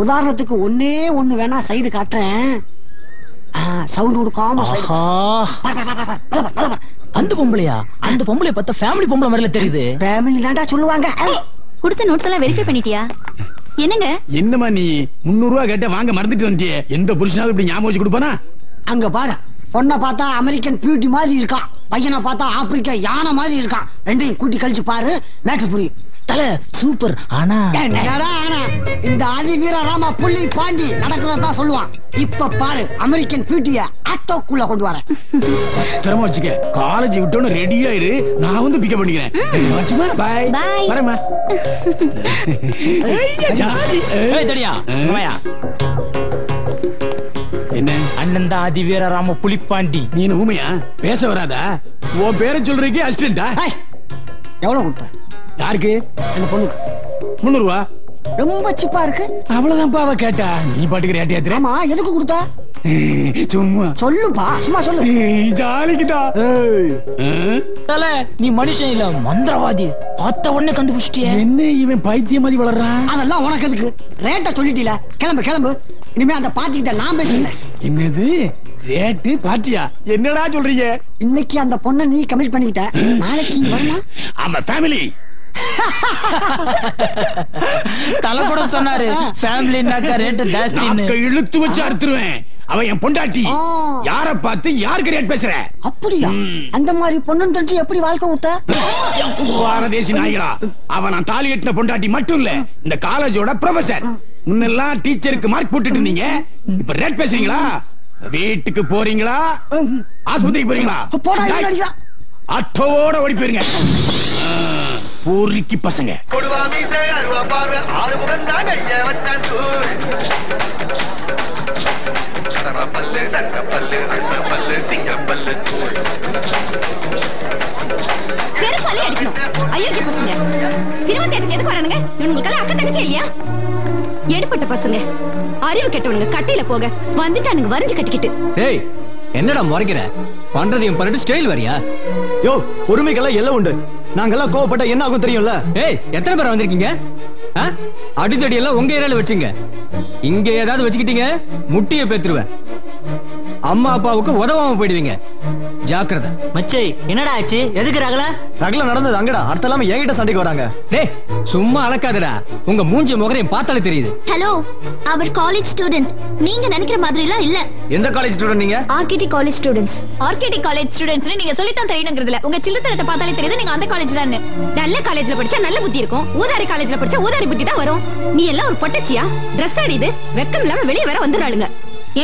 உதாரணத்துக்கு ஒன்னே ஒண்ணு வேணா சைடு காட்டுறேன். சவுண்ட் கொடுக்காம சைடு. அந்த பொம்பளையா? அந்த பொம்பளைய பார்த்தா ஃபேமிலி பொம்பளை மாதிரில தெரியுது. ஃபேமிலி தான்டா சொல்லுவாங்க. கொடுத்த நோட்ஸ் எல்லாம் வெரிஃபை பண்ணிட்டியா? என்னங்க? என்னமா நீ 300 ரூபாய் கேட்ட வாங்க மறந்துட்டு வந்துட்டியே. எந்த புருஷனாவது இப்படி ஞாபகம் வச்சு கொடுப்பானா? அங்க பாரு, பொண்ணை பார்த்தா அமெரிக்கன் பியூட்டி மாதிரி இருக்கான், பையனை பார்த்தா ஆப்பிரிக்கா யானை மாதிரி இருக்கான். ரெண்டையும் கூட்டி கழிச்சு பாரு, மேட்ரு புரியும். தல சூப்பர். ஆனா இந்த அதிவீர ராம புள்ளி பாண்டி நடக்கிறதான் சொல்லுவான். இப்ப பாரு, அமெரிக்கன் பியூட்டிய ஆட்டோக்குள்ள கொண்டு வரேன். திறமை வச்சுக்க. காலேஜ் விட்டோன்னு ரெடி ஆயிரு, நான் வந்து பிக்கப் பண்ணிக்கிறேன். பாய் பாய். வரேம்மா. தடியா என்ன அண்ணன் தான் அதிவீர ராம புலிப்பாண்டி. நீ ஊமையா? பேச வராதா? உன் பேரை சொல்றதுக்கு அசிஸ்டண்டா? எவ்வளவு கொடுத்த? யாருக்கு? அந்த பொண்ணுக்கு 300 ரூபா. ரொம்ப சிப்பா இருக்கு. அவ்வளவுதான்ப்பா அவ கேட்டா. நீ பாட்டுக்கு ரேட் ஏத்துற. ஆமா, எதுக்கு கொடுத்த? சும்மா சொல்லுப்பா, சும்மா சொல்லு. ஜாலிக்குதா. தல, நீ மனுஷன் இல்ல மந்திரவாதி. பார்த்த உடனே கண்டுபிடிச்சிட்டியே. என்ன இவன் பைத்தியம் மாதிரி வளர்றான்? அதெல்லாம் உனக்கு எதுக்கு? ரேட்ட சொல்லிட்டீல, கிளம்பு கிளம்பு. இனிமே அந்த பாட்டி கிட்ட நான் பேசுறேன். என்னது ரேட்டு பாட்டியா? என்னடா சொல்றீங்க? இன்னைக்கு அந்த பொண்ணை நீ கமிட் பண்ணிக்கிட்ட, நாளைக்கு நீ வரலாம். ஆமா, ஃபேமிலி. தல கூட சொன்னாரு ஃபேமிலினாக்க ரேட் ஜாஸ்தின்னு. இழுத்து வச்சு அறுத்துருவேன். அவன் என் பொண்டாட்டி. யார பார்த்து யாருக்கு ரேட் பேசுற? அப்படியா? அந்த மாதிரி பொண்ணு தெரிஞ்சு எப்படி வாழ்க்கை விட்ட? வாரதேசி நாய்களா. அவன் நான் தாலி கட்டின பொண்டாட்டி மட்டும் இல்ல, இந்த காலேஜோட ப்ரொஃபசர். முன்னெல்லாம் டீச்சருக்கு மார்க் போட்டுட்டு இருந்தீங்க, இப்ப ரேட் பேசுறீங்களா? வீட்டுக்கு போறீங்களா? ஆஸ்பத்திரிக்கு போறீங்களா? ஆட்டோவோட ஓடி போயிருங்க. பூரிக்கு பசங்க. எடுப்பட்ட பசங்க, அறிவு கெட்டவனுங்க கட்டையில போக வந்துட்டானுங்க வரைஞ்சு கட்டிக்கிட்டு. ஏய், என்னடா முறைக்கிற? பண்றதையும் பண்ணிட்டு ஸ்டைல் வரியா? யோ, பொறுமைக்கெல்லாம் எல்லாம் உண்டு. நாங்கெல்லாம் கோவப்பட்ட என்ன ஆகும் தெரியும்ல? ஏய், எத்தனை பேர் வந்திருக்கீங்க? அடித்தடி எல்லாம் உங்க ஏரியால வச்சுங்க. இங்க ஏதாவது வச்சுக்கிட்டீங்க முட்டிய பேத்துருவேன். அம்மா அப்பாவுக்கு உதவாம போயிடுவீங்க. ஜாக்கிரதை. மச்சே, என்னடா ஆச்சு? எதுக்கு ரகல நடந்தது அங்கடா. அர்த்தம் இல்லாம என்கிட்ட சண்டைக்கு வராங்க. டேய், சும்மா அலக்காதடா. உங்க மூஞ்சி முகரையும் பார்த்தாலே தெரியுது. ஹலோ, அவர் காலேஜ் ஸ்டூடெண்ட். நீங்க நினைக்கிற மாதிரி எல்லாம் இல்ல. எந்த காலேஜ் ஸ்டூடெண்ட் நீங்க? ஆர்கேடி காலேஜ் ஸ்டூடெண்ட்ஸ். ஆர்கேடி காலேஜ் ஸ்டூடெண்ட்ஸ் நீங்க சொல்லித்தான் தெரியணுங்கிறதுல உங்க சில்லத்தனத்தை பார்த்தாலே தெரியுது நீங்க அந்த காலேஜ் தான். நல்ல காலேஜ்ல படிச்சா நல்ல புத்தி இருக்கும், ஊதாரி காலேஜ்ல படிச்சா ஊதாரி புத்தி தான் வரும். நீ எல்லாம் ஒரு பொட்டச்சியா? ட்ரெஸ் அடிது வெக்கம் இல்லாம வெளியே வர வந்துறாளுங்க.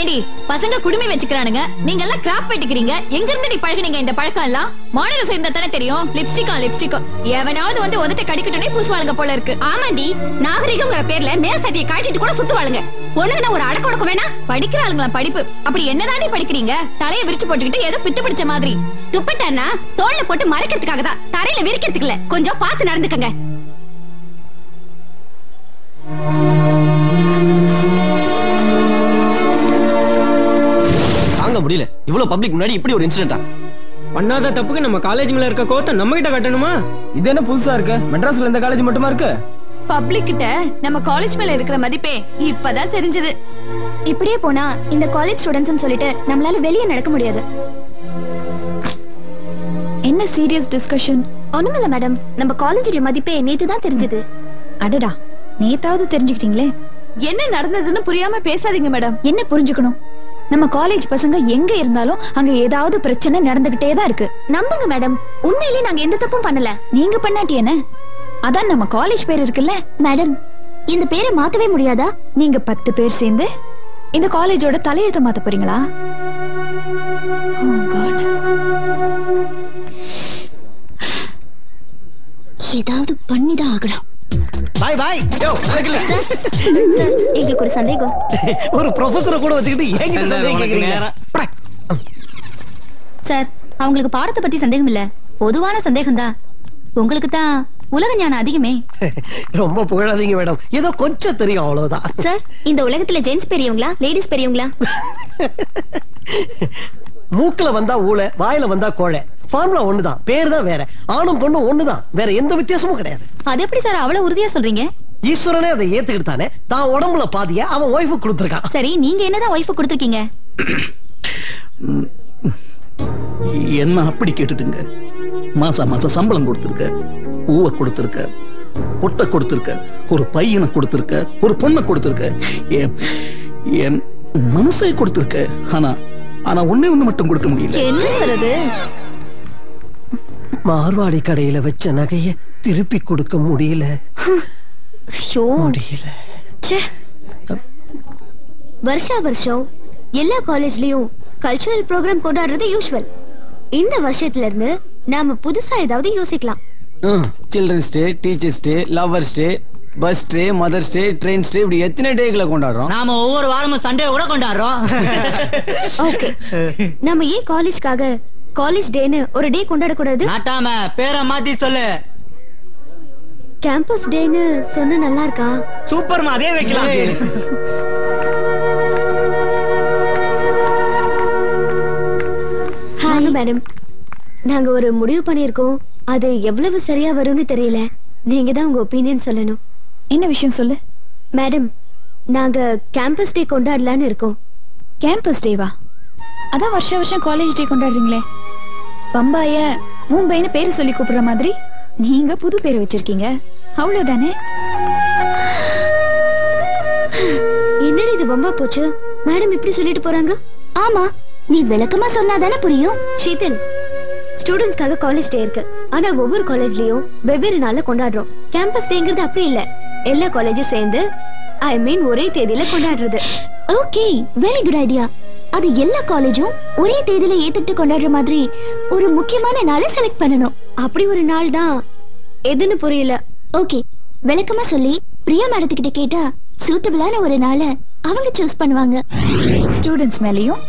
ஏடி, பசங்க குடுமி வச்சுக்கிறானுங்க, நீங்க எல்லாம் கிராப் வெட்டிக்கிறீங்க. எங்க இருந்து நீ பழகுனீங்க இந்த பழக்கம் எல்லாம்? மாடல சேர்ந்தா தானே தெரியும். லிப்ஸ்டிக் எவனாவது வந்து உதட்ட கடிக்கட்டுனே பூசுவாளுங்க போல இருக்கு. ஆமாண்டி, நாகரிகங்கிற பேர்ல மேல் சட்டியை காட்டிட்டு கூட சுத்துவாளுங்க. பொண்ணுங்கன்னா ஒரு அடக்க ஒடுக்க வேணா? படிக்கிறாளுங்களா படிப்பு? அப்படி என்னதாண்டி படிக்கிறீங்க? தலையை விரிச்சு போட்டுக்கிட்டு ஏதோ பித்து பிடிச்ச மாதிரி. துப்பட்டானா தோல்ல போட்டு மறைக்கிறதுக்காக தான், தரையில விரிக்கிறதுக்கு இல்ல. கொஞ்சம் பார்த்து நடந்துக்கங்க. தாங்க முடியல. இவ்வளவு பப்ளிக் முன்னாடி இப்படி ஒரு இன்சிடென்ட்டா? பண்ணாத தப்புக்கு நம்ம காலேஜ் மேல இருக்க கோவத்தை நம்ம கிட்ட கட்டணுமா? இது என்ன புதுசா இருக்கு? மெட்ராஸ்ல இந்த காலேஜ் மட்டுமா இருக்கு? பப்ளிக் கிட்ட நம்ம காலேஜ் மேல இருக்கிற மதிப்பே இப்பதான் தெரிஞ்சது. இப்படியே போனா இந்த காலேஜ் ஸ்டூடெண்ட்ஸ் சொல்லிட்டு நம்மளால வெளியே நடக்க முடியாது. என்ன சீரியஸ் டிஸ்கஷன்? ஒண்ணுமில்ல மேடம், நம்ம காலேஜோட மதிப்பே நேத்து தான் தெரிஞ்சது. அடடா, நேத்தாவது தெரிஞ்சுக்கிட்டீங்களே. என்ன நடந்ததுன்னு புரியாம பேசாதீங்க மேடம். என்ன புரிஞ்சுக்கணும்? நம்ம காலேஜ் பசங்க எங்க இருந்தாலும் அங்க ஏதாவது பிரச்சனை நடந்துகிட்டே தான் இருக்கு. நம்புங்க மேடம், உண்மையிலேயே நாங்க எந்த தப்பும் பண்ணல. நீங்க பண்ணாட்டி என்ன? அதான் நம்ம காலேஜ் பேர் இருக்குல்ல. மேடம், இந்த பேரை மாத்தவே முடியாதா? நீங்க 10 பேர் சேர்ந்து இந்த காலேஜோட தலையெழுத்த மாத்த போறீங்களா? ஏதாவது பண்ணிதான் ஆகணும். பாய் பாய். எங்களுக்கு ஒரு சந்தேகம். ஒரு ப்ரொஃபஸரை கூட வச்சுக்கிட்டு என்கிட்ட சந்தேகம் கேக்குறீங்க? சார், அவங்களுக்கு பாடத்தை பத்தி சந்தேகம் இல்ல, பொதுவான சந்தேகம் தான். உங்களுக்கு தான் உலக ஞானம் அதிகமே. ரொம்ப புகழாதீங்க மேடம், ஏதோ கொஞ்சம் தெரியும் அவ்வளவுதான். சார், இந்த உலகத்துல ஜென்ஸ் பெரியவங்களா லேடிஸ் பெரியவங்களா? மூக்குல வந்தா ஊளை, வாயில வந்தா கோழை. ஃபார்முலா ஒண்ணுதான், பேர் தான் வேற. ஆணும் பொண்ணும் ஒண்ணுதான், வேற எந்த வித்தியாசமும் கிடையாது. அது எப்படி சார் அவ்வளவு உறுதியா சொல்றீங்க? ஈஸ்வரனே அதை ஏத்துக்கிட்டானே, தான் உடம்புல பாதிய அவன் ஒய்ஃபு கொடுத்திருக்கான். சரி, நீங்க என்னதான் ஒய்ஃபு கொடுத்திருக்கீங்க? என்ன அப்படி கேட்டுட்டுங்க? மாசம் சம்பளம் கொடுத்திருக்க, பூவை கொடுத்திருக்க, பொட்டை கொடுத்திருக்க, ஒரு பையனை கொடுத்திருக்க, ஒரு பொண்ணை கொடுத்திருக்க, என் மனசை கொடுத்திருக்க. ஆனா ஒண்ணே ஒண்ணு மட்டும் கொடுக்க முடியல. என்ன சொல்றது? மார்வாடி கடையில வச்ச நகைய திருப்பி கொடுக்க முடியல. முடியல. வருஷம் எல்லா காலேஜ்லயும் கல்ச்சுரல் ப்ரோக்ராம் கொண்டாடுறது யூசுவல். இந்த வருஷத்துல இருந்து நாம புதுசா ஏதாவது யோசிக்கலாம். Children's day, teachers day, lovers day, bus day, mothers day, trains day, இப்படி எத்தனை டேகளை கொண்டாடுறோம். நாம ஒவ்வொரு வாரமும் சண்டே கூட கொண்டாடுறோம். ஓகே, நாம ஏன் காலேஜ்காக காலேஜ் டேன்னு ஒரு டே கொண்டாட கூடாது? நாட்டாம பேரை மாத்தி சொல்லு. கேம்பஸ் டேன்னு சொன்னா நல்லா இருக்கா? சூப்பர்மா, அதே வைக்கலாம். ஹாய் மேடம், நாங்க ஒரு முடிவு பண்ணிருக்கோம். அது எவ்வளவு சரியா வரும்னு தெரியல. நீங்க தான் உங்க ஒப்பீனியன் சொல்லணும். என்ன விஷயம் சொல்லு. மேடம், நாங்க கேம்பஸ் டே கொண்டாடலான்னு இருக்கோம். கேம்பஸ் டேவா? அதான் வருஷம் காலேஜ் டே கொண்டாடுறீங்களே. பம்பாய மும்பைன்னு பேரு சொல்லி கூப்பிடுற மாதிரி நீங்க புது பேரு வச்சிருக்கீங்க, அவ்வளவுதானே? என்னடி இது பம்பா போச்சு? மேடம் இப்படி சொல்லிட்டு போறாங்க. ஆமா, நீ விளக்கமா சொன்னாதானே புரியும். ஷீதல், ஸ்டூடெண்ட்ஸ்க்காக காலேஜ் டே இருக்கு, ஆனா ஒவ்வொரு காலேஜ்லயும் வெவ்வேறு நாள்ல கொண்டாடுறோம். கேம்பஸ் டேங்கிறது அப்படி இல்ல, எல்லா காலேஜும் சேர்ந்து ஐ மீன் ஒரே தேதியில கொண்டாடுறது. Okay, very good idea. அது எல்லா காலேஜும் ஒரே தேதியில ஏத்துட்டு கொண்டாடுற மாதிரி ஒரு முக்கியமான நாளை செலக்ட் பண்ணணும். அப்படி ஒரு நாள் தான் எதுன்னு புரியல. ஓகே, விளக்கமா சொல்லி பிரியா மேடத்துக்கிட்ட கேட்டா சூட்டபிளான ஒரு நாளை அவங்க சூஸ் பண்ணுவாங்க. ஸ்டூடெண்ட்ஸ் மேலயும்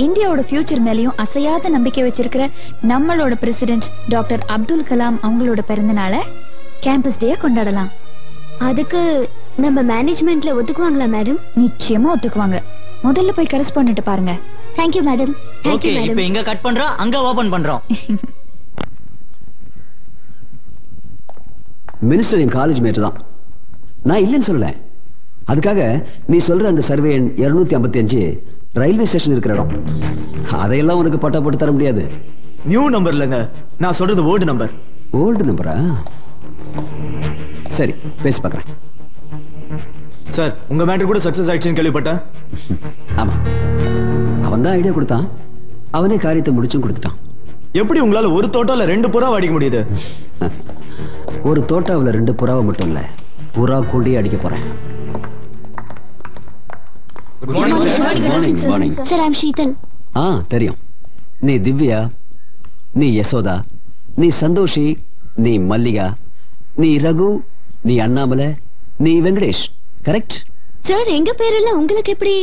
இந்தியாவோட ஃபியூச்சர் மேலயும் அசையாத நம்பிக்கை வச்சிருக்கிற நம்மளோட பிரசிடென்ட் டாக்டர் அப்துல் கலாம் அவங்களோட பிறந்த நாளை கேம்பஸ் டே கொண்டாடலாம். அதுக்கு நம்ம மேனேஜ்மெண்ட்ல ஒத்துக்குவாங்களா மேடம்? நிச்சயமா ஒத்துக்குவாங்க. முதல்ல போய் கரெஸ்பாண்டன்ட் பாருங்க. Thank you madam. Thank you okay madam. இப்போ இங்க கட் பண்றோம் அங்க ஓபன் பண்றோம். மினிஸ்டர் என் காலேஜ் மேட் தான், நான் இல்லைன்னு சொல்லல. அதுக்காக நீ சொல்ற அந்த சர்வே எண் 255 ரயில்வே ஸ்டேஷன் இருக்கிற இடம், அதையெல்லாம் உனக்கு பட்டா போட்டு தர முடியாது. நியூ நம்பர் இல்லங்க, நான் சொல்றது ஓல்டு நம்பர். ஓல்டு நம்பரா? சரி பேசி பார்க்கறேன். சார் உங்க மேட்டர் கூட சக்சஸ் ஆயிடுச்சுன்னு கேள்விப்பட்டேன். ஆமா, அவன் தான் ஐடியா கொடுத்தான், அவனே காரியத்தை முடிச்சும் கொடுத்துட்டான். எப்படி உங்களால ஒரு தோட்டால 2 புறாவை அடிக்க முடியுது? ஒரு தோட்டாவில் 2 புறாவை மட்டும் இல்ல, புறா கூண்டியே அடிக்க போறேன். Good morning, sir. Sir, I'm Sheetal. தெரியும். நீ திவ்யா, நீ யசோதா, நீ சந்தோஷி, நீ மல்லிகா, நீ ரகு, நீ அண்ணாமலை, நீ வெங்கடேஷ், கரெக்ட்? சார் எங்க பேரெல்லாம் உங்களுக்கு எப்படி?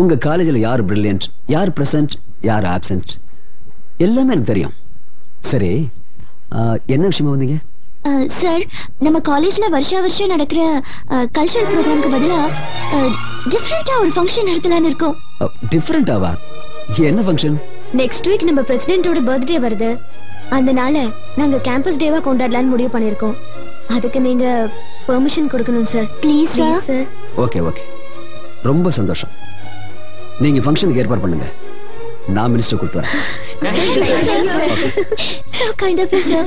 உங்க காலேஜில் யார் பிரில்லியன்ட், யார் பிரசன்ட், யார் ஆப்சென்ட் எல்லாமே எனக்கு தெரியும். சரி, என்ன விஷயமா வந்தீங்க? சார் நம்ம காலேஜ்ல வருஷம் நடக்கிற கல்ச்சரல் ப்ரோக்ராம்க்கு பதிலா டிஃபரெண்டா ஒரு ஃபங்க்ஷன் நடத்தலாம்னு இருக்கோம். டிஃபரெண்டாவா? என்ன ஃபங்க்ஷன்? நெக்ஸ்ட் வீக் நம்ம பிரசிடென்ட்டோட பர்த்டே வருது, அதனால நாங்க கேம்பஸ் டேவா கொண்டாடலாம்னு முடிவு பண்ணிருக்கோம். அதுக்கு நீங்க பெர்மிஷன் கொடுக்கணும் sir. Please sir. Okay okay, ரொம்ப சந்தோஷம். நீங்க ஃபங்க்ஷனுக்கு ஏற்பாடு பண்ணுங்க, நான் மினிஸ்டர் கூப்பிட்டு வரேன். So kind of you, sir.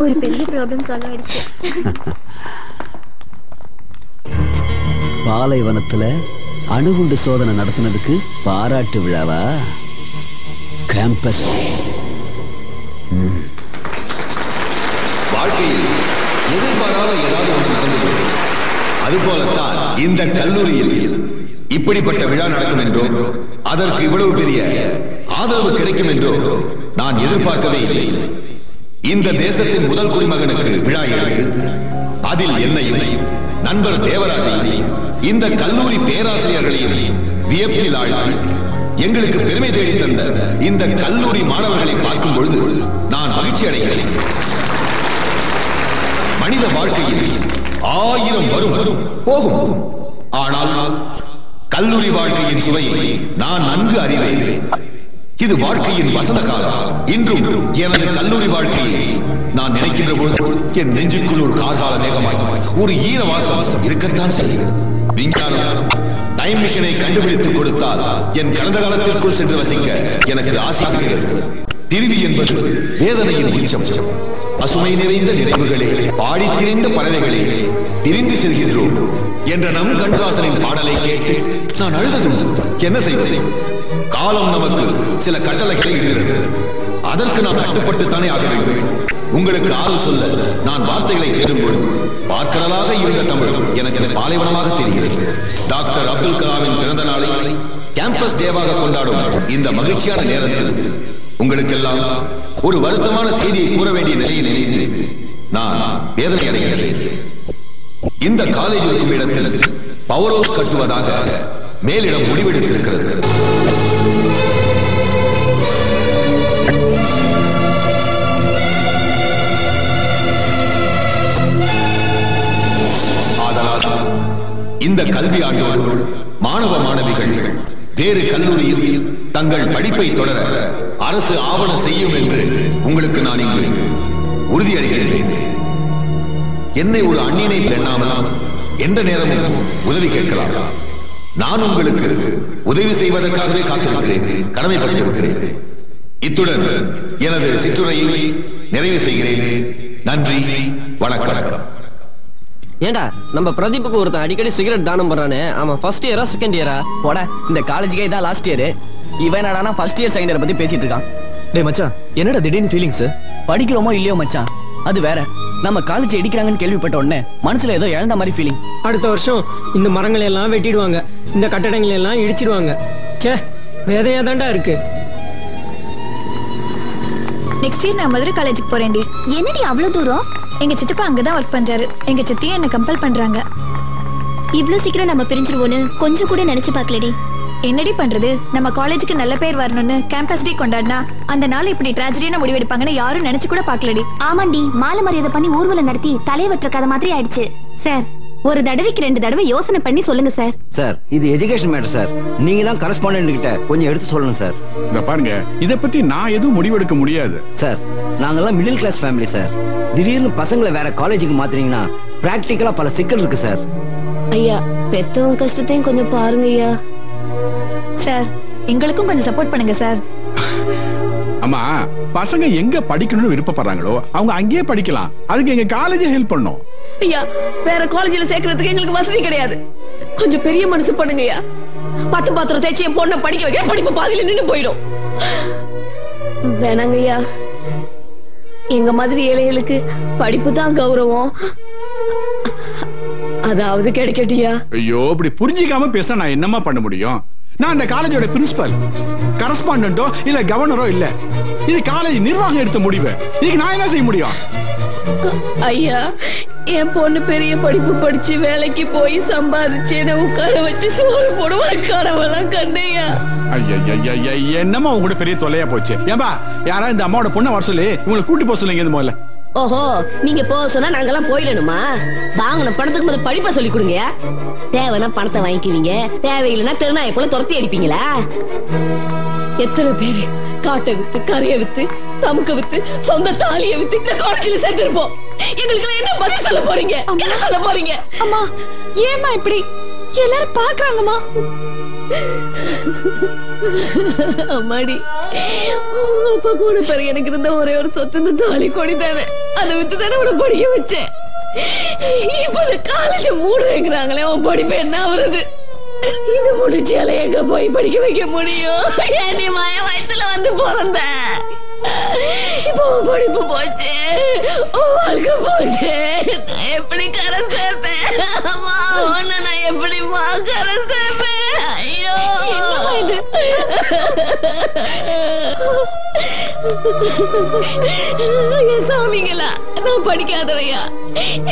ஒரு பெரிய ப்ராப்ளம் சால்வ் ஆயிடுச்சு. பாலைவனத்துல அணுகுண்டு சோதனை நடத்தினதுக்கு பாராட்டு விழாவா? கேம்பஸ் வாழ்க்கையில் எதிர்பாராத ஏதாவது ஒன்று நடந்தது. அதுபோலத்தான் இந்த கல்லூரியில் இப்படிப்பட்ட விழா நடக்கும் என்றோ அதற்கு இவ்வளவு பெரிய ஆதரவு கிடைக்கும் என்றோ நான் எதிர்பார்க்கவே இல்லை. இந்த தேசத்தின் முதல் குடிமகனுக்கு விழா எடுத்து அதில் என்னையும் நண்பர் தேவராஜையும் இந்த கல்லூரி பேராசிரியர்களையும் வியப்பில் ஆழ்த்தி எங்களுக்கு பெருமை தேடி தந்த இந்த கல்லூரி மாணவர்களை பார்க்கும் பொழுது நான் மகிழ்ச்சி அடைகிறேன். மனித வாழ்க்கையில் 1000 வரும் போகும், ஆனால் கல்லூரி வாழ்க்கையின் சுவையை நான் நன்கு அறிவேன். இது வாழ்க்கையின் வசந்த காலம். இன்றும் எனது கல்லூரி வாழ்க்கையை நான் நினைக்கின்ற பொழுது என் நெஞ்சுக்குள் ஒரு கார்கால மேகமாய் ஒரு ஈர வாசம் இருக்கத்தான் செய்யும். விஞ்ஞானம் டைம் மிஷினை கண்டுபிடித்து கொடுத்தால் என் கடந்த காலத்திற்குள் சென்று வசிக்க எனக்கு ஆசையாகிறது. பிரிவு என்பது வேதனையின் உச்சம். பசுமை நிறைந்த நினைவுகளே, பாடி திரிந்த பறவைகளே, பிரிந்து செல்கின்றோம் என்ற நம் கண்ணதாசனின் பாடலை கேட்டு நான் அழுததும் என்ன செய்வது? காலம் நமக்கு சில கட்டளைகளை இடுகிறது, அதற்கு நாம் கட்டுப்பட்டுத்தானே ஆக வேண்டும். உங்களுக்கு ஆறுதல் சொல்ல நான் வார்த்தைகளை தேடும்போது பார்க்கடலாக இருந்த தமிழ் எனக்கு பாலைவனமாக தெரிகிறது. டாக்டர் அப்துல் கலாமின் பிறந்த நாளை கேம்பஸ் டேவாக கொண்டாடும் இந்த மகிழ்ச்சியான நேரத்தில் உங்களுக்கெல்லாம் ஒரு வருத்தமான செய்தியை கூற வேண்டிய நிலையை நினைத்து நான் வேதனை அடைகிறேன். இந்த காலேஜ் இருக்கும் இடத்தில் பவர் ஹவுஸ் கட்டுவதாக மேலிடம் முடிவெடுத்திருக்கிறது. ஆதலால் இந்த கல்வி ஆண்டோடு மாணவ மாணவிகள் வேறு கல்லூரியில் தங்கள் படிப்பை தொடர அரசு ஆவணம் செய்யும் என்று உங்களுக்கு நான் இங்கு உறுதியளிக்கிறேன். என்னை ஒரு அந்நியனை எண்ணாமல் எந்த நேரமும் உதவி கேட்கலாம். நான் உங்களுக்கு உதவி செய்வதற்காகவே காத்திருக்கிறேன், கடமைப்பட்டிருக்கிறேன். இத்துடன் எனது சிற்றுரையை நிறைவு செய்கிறேன். நன்றி, வணக்கம். ஏண்டா நம்ம பிரதீப்புக்கு ஒருத்தன் அடிக்கடி சிகரெட் தானம் பண்றானே, அவன் ஃபர்ஸ்ட் இயரா செகண்ட் இயரா? போட, இந்த காலேஜ்க்கே இதான் லாஸ்ட் இயர். இவன் என்னடானா ஃபர்ஸ்ட் இயர் செகண்ட் இயர் பத்தி பேசிட்டு இருக்கான். டேய் மச்சான், என்னடா திடீர்னு ஃபீலிங்ஸ்? படிக்கிறோமோ இல்லையோ மச்சான், அது வேற. நம்ம காலேஜ் இடிக்கிறாங்கன்னு கேள்விப்பட்ட உடனே மனசுல ஏதோ இழந்த மாதிரி ஃபீலிங். அடுத்த வருஷம் இந்த மரங்களை எல்லாம் வெட்டிடுவாங்க, இந்த கட்டடங்களை எல்லாம் இடிச்சிடுவாங்க. ச்சே, வேதையா தாண்டா இருக்கு. நெக்ஸ்ட் இயர் நான் மதுரை காலேஜுக்கு போறேன்டி. என்னடி அவ்வளவு தூரம்? எங்க சித்தப்பா அங்கதான் ஒர்க் பண்றாரு. எங்க சித்தியும் என்ன கம்பல் பண்றாங்க. இவ்ளோ சீக்கிரம் நம்ம பிரிஞ்சிருவோன்னு கொஞ்சம் கூட நினைச்சு பார்க்கலடி. என்னடி பண்றது, நம்ம காலேஜுக்கு நல்ல பேர் வரணும்னு கேம்பஸ் டே கொண்டாடினா அந்த நாள் இப்படி டிராஜடியான முடிவெடுப்பாங்கன்னு யாரும் நினைச்சு கூட பார்க்கலடி. ஆமாண்டி, மாலை மரியாதை பண்ணி ஊர்வலம் நடத்தி தலையை வெற்ற கதை மாதிரி ஆயிடுச்சு. சார், ஒரு தடவைக்கு 2 தடவை யோசனை பண்ணி சொல்லுங்க சார். சார் இது எஜுகேஷன் மேட்டர் சார். நீங்க தான் கரஸ்பாண்டன்ட் கிட்ட கொஞ்சம் எடுத்து சொல்லணும் சார். இத பாருங்க, இத பத்தி நான் எதுவும் முடிவெடுக்க முடியாது சார். நாங்கெல்லாம் மிடில் கிளாஸ் ஃபேமிலி சார். திடீர்னு பசங்களை வேற காலேஜுக்கு மாத்துறீங்கன்னா பிராக்டிகலா பல சிக்கல் இருக்கு சார். ஐயா, பெத்தவங்க கஷ்டத்தையும் கொஞ்சம் பாருங்க ஐயா. சார், எங்களுக்கும் கொஞ்சம் சப்போர்ட் பண்ணுங்க சார். அம்மா, பசங்க எங்க படிக்கணும்னு விருப்பப்படுறாங்களோ அவங்க அங்கேயே படிக்கலாம். அதுக்கு எங்க காலேஜ் ஹெல்ப் பண்ணும். ஐயா, வேற காலேஜ்ல சேர்க்கறதுக்கு எங்களுக்கு வசதி கிடையாது. கொஞ்சம் பெரிய மனசு பண்ணுங்க ஐயா. 10 பாத்திரம் தேய்ச்சி என் பொண்ணை படிக்க வைக்க படிப்பு பாதியில நின்னு போயிடும். வேணாங்க ஐயா. எங்க மாதிரி ஏழைகளுக்கு படிப்பு தான் கௌரவம். அதாவது கிடைக்கட்டியா. ஐயோ, இப்படி புரிஞ்சிக்காம பேச நான் என்னமா பண்ண முடியும்? நான் அந்த காலேஜோட பிரின்சிபல், கரஸ்பாண்டோ இல்ல கவர்னரோ இல்ல. இது காலேஜ் நிர்வாகம் எடுத்த முடிவு. இதுக்கு நான் என்ன செய்ய முடியும்? ஐயா, என் பொண்ணு பெரிய படிப்பு படிச்சு வேலைக்கு போய் சம்பாதிச்சு என்ன உட்கார வச்சு சோறு போடுவா கடவுளாம் கண்ணையா. ஐயா, என்னமா உங்களோட பெரிய தொல்லையா போச்சு? ஏன்பா, யாரா இந்த அம்மாவோட பொண்ணை வர சொல்லி உங்களை கூட்டி போக சொல்லுங்க. முதல்ல ஓஹோ, நீங்க போக சொன்னா நாங்கெல்லாம் போயிடணுமா? வாங்கின பணத்துக்கு முதல்ல படிப்பா சொல்லி கொடுங்க. தேவைன்னா பணத்தை வாங்கிக்குவீங்க, தேவையில்லைன்னா தெருநாயை போல துரத்தி அடிப்பீங்களா? எத்தனை பேரு காட்டை வித்து, கரையை வித்து, தமுக்க வித்து, சொந்த தாலியை வித்து இந்த காலேஜ்ல சேர்த்திருப்போம். எங்களுக்கு என்ன பதில் சொல்ல போறீங்க? என்ன சொல்ல போறீங்க? அம்மா, ஏமா இப்படி? எல்லாரும் பாக்குறாங்கம்மா. அம்மாடி, அப்பா போன பிறகு எனக்கு இருந்த ஒரே ஒரு சொத்து இந்த தாலி கொடி தானே. அதை வித்து தானே உன படிக்க வச்சேன். இப்ப காலேஜ் மூடுறாங்களே, உன் படிப்பு என்ன வருது? இது முடிச்சால எங்க போய் படிக்க வைக்க முடியும்? நீ மாய வயசுல வந்து பிறந்த. இப்போ படிப்பு போச்சு, வாழ்க்கை போச்சு. எப்படி கரை சேர்ப்பேன்? அம்மா, உன்னை நான் எப்படிமா கரை சேர்ப்பேன்? ஐயோ, என்னமா இது? சாமிங்களா, நான் படிக்காதவையா?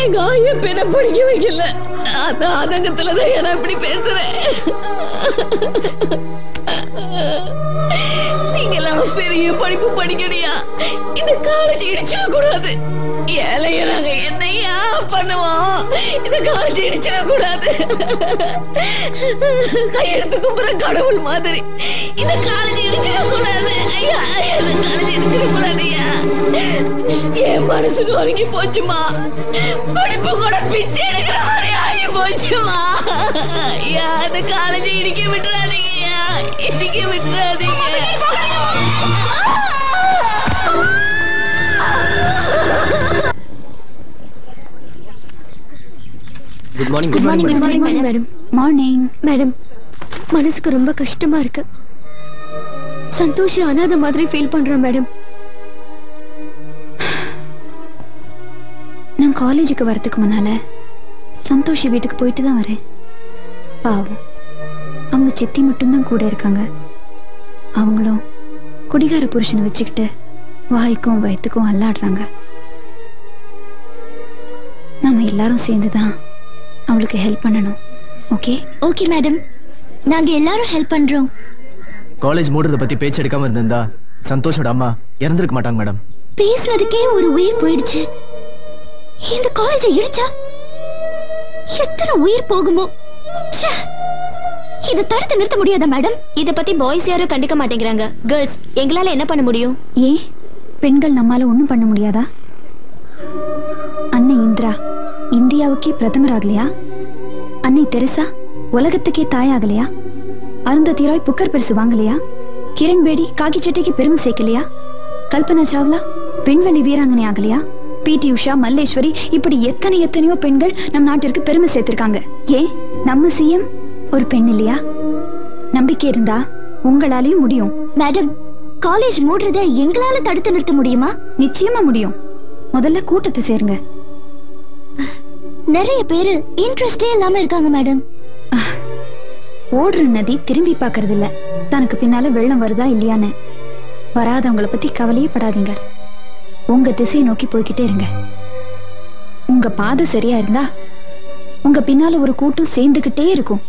எங்க ஆய பேரை படிக்க வைக்கல. அந்த ஆதங்கத்துலதான் நான் இப்படி பேசுறேன். நீங்களாம் பெரிய படிப்பு படிக்கணியா? இந்த காலேஜ் இடிச்சிட கூடாது. ஏழைய நாங்க என்னையா பண்ணுவோம்? இந்த காலேஜ் இடிச்சிட கூடாது. கையெடுத்து கும்புற கடவுள் மாதிரி இந்த காலேஜ் இடிச்சிட கூடாது. ஐயா, இந்த காலேஜ் இடிச்சிட கூடாதுயா. என் மனசுக்கு ஒருங்கி போச்சுமா. படிப்பு கூட பிச்சை எடுக்கிற மாதிரி ஆகி போச்சுமா. ஐயா, இந்த காலேஜ் இடிக்க விட்டுறாதீங்கய்யா, இடிக்க விட்டுறாதீங்க. Good morning. Good morning. Good morning madam. Morning madam. மனசுக்கு ரொம்ப கஷ்டமா இருக்கு. சந்தோஷ் அனாதை மாதிரி ஃபீல் பண்றேன் மேடம். நான் காலேஜுக்கு வரதுக்கு முன்னால சந்தோஷ் வீட்டுக்கு போயிட்டு தான் வரேன். பாவம், அவங்க சித்தி மட்டும்தான் கூட இருக்காங்க. அவங்களும் குடிகார புருஷனை வச்சுக்கிட்டு வாய்க்கும் வயிற்றுக்கும் அல்லாடுறாங்க. நாம எல்லாரும் சேர்ந்துதான் அவளுக்கு ஹெல்ப் பண்ணணும். ஓகே? ஓகே மேடம், நாங்க எல்லாரும் ஹெல்ப் பண்றோம். காலேஜ் மூடுறத பத்தி பேச்சு எடுக்காம இருந்தா சந்தோஷோட அம்மா இறந்திருக்க மாட்டாங்க மேடம். பேசினதுக்கே ஒரு உயிர் போயிடுச்சு. இந்த காலேஜை இடிச்சா எத்தனை உயிர் போகுமோ? இதை தடுத்து நிறுத்த முடியாதா மேடம்? இத பத்தி பாய்ஸ் யாரும் கண்டுக்க மாட்டேங்கிறாங்க. கேர்ள்ஸ், எங்களால என்ன பண்ண முடியும்? ஏன் பெண்கள் நம்மால ஒண்ணும் பண்ண முடியாதா? அன்னை இந்திரா இந்தியாவுக்கே பிரதமர் ஆகலையா? அன்னை தெரசா உலகத்துக்கே தாயாகலையா? அருந்ததி ராய் புக்கர் பரிசு வாங்கலையா? கிரண் பேடி காக்கி சட்டைக்கு பெருமை சேர்க்கலையா? கல்பனா சாவ்லா பெண்வெளி வீராங்கனை ஆகலையா? பிடி உஷா, மல்லேஸ்வரி, இப்படி எத்தனையோ பெண்கள் நம் நாட்டிற்கு பெருமை சேர்த்திருக்காங்க. ஏன் நம்ம சிஎம் ஒரு பெண் இல்லையா? நம்பிக்கை இருந்தா உங்களாலேயும் முடியும். மேடம், காலேஜ் மூடுறத எங்களால தடுத்து நிறுத்த முடியுமா? நிச்சயமா முடியும். முதல்ல கூட்டத்தை சேருங்க. நிறைய பேரு இன்ட்ரெஸ்டே இல்லாம இருக்காங்க மேடம். ஓடுற நதி திரும்பி பாக்குறது இல்ல, தனக்கு பின்னால வெள்ளம் வருதா இல்லையான்னு. வராதவங்களை பத்தி கவலையே படாதீங்க. உங்க திசையை நோக்கி போய்கிட்டே இருங்க. உங்க பாதை சரியா இருந்தா உங்க பின்னால ஒரு கூட்டம் சேர்ந்துகிட்டே இருக்கும்.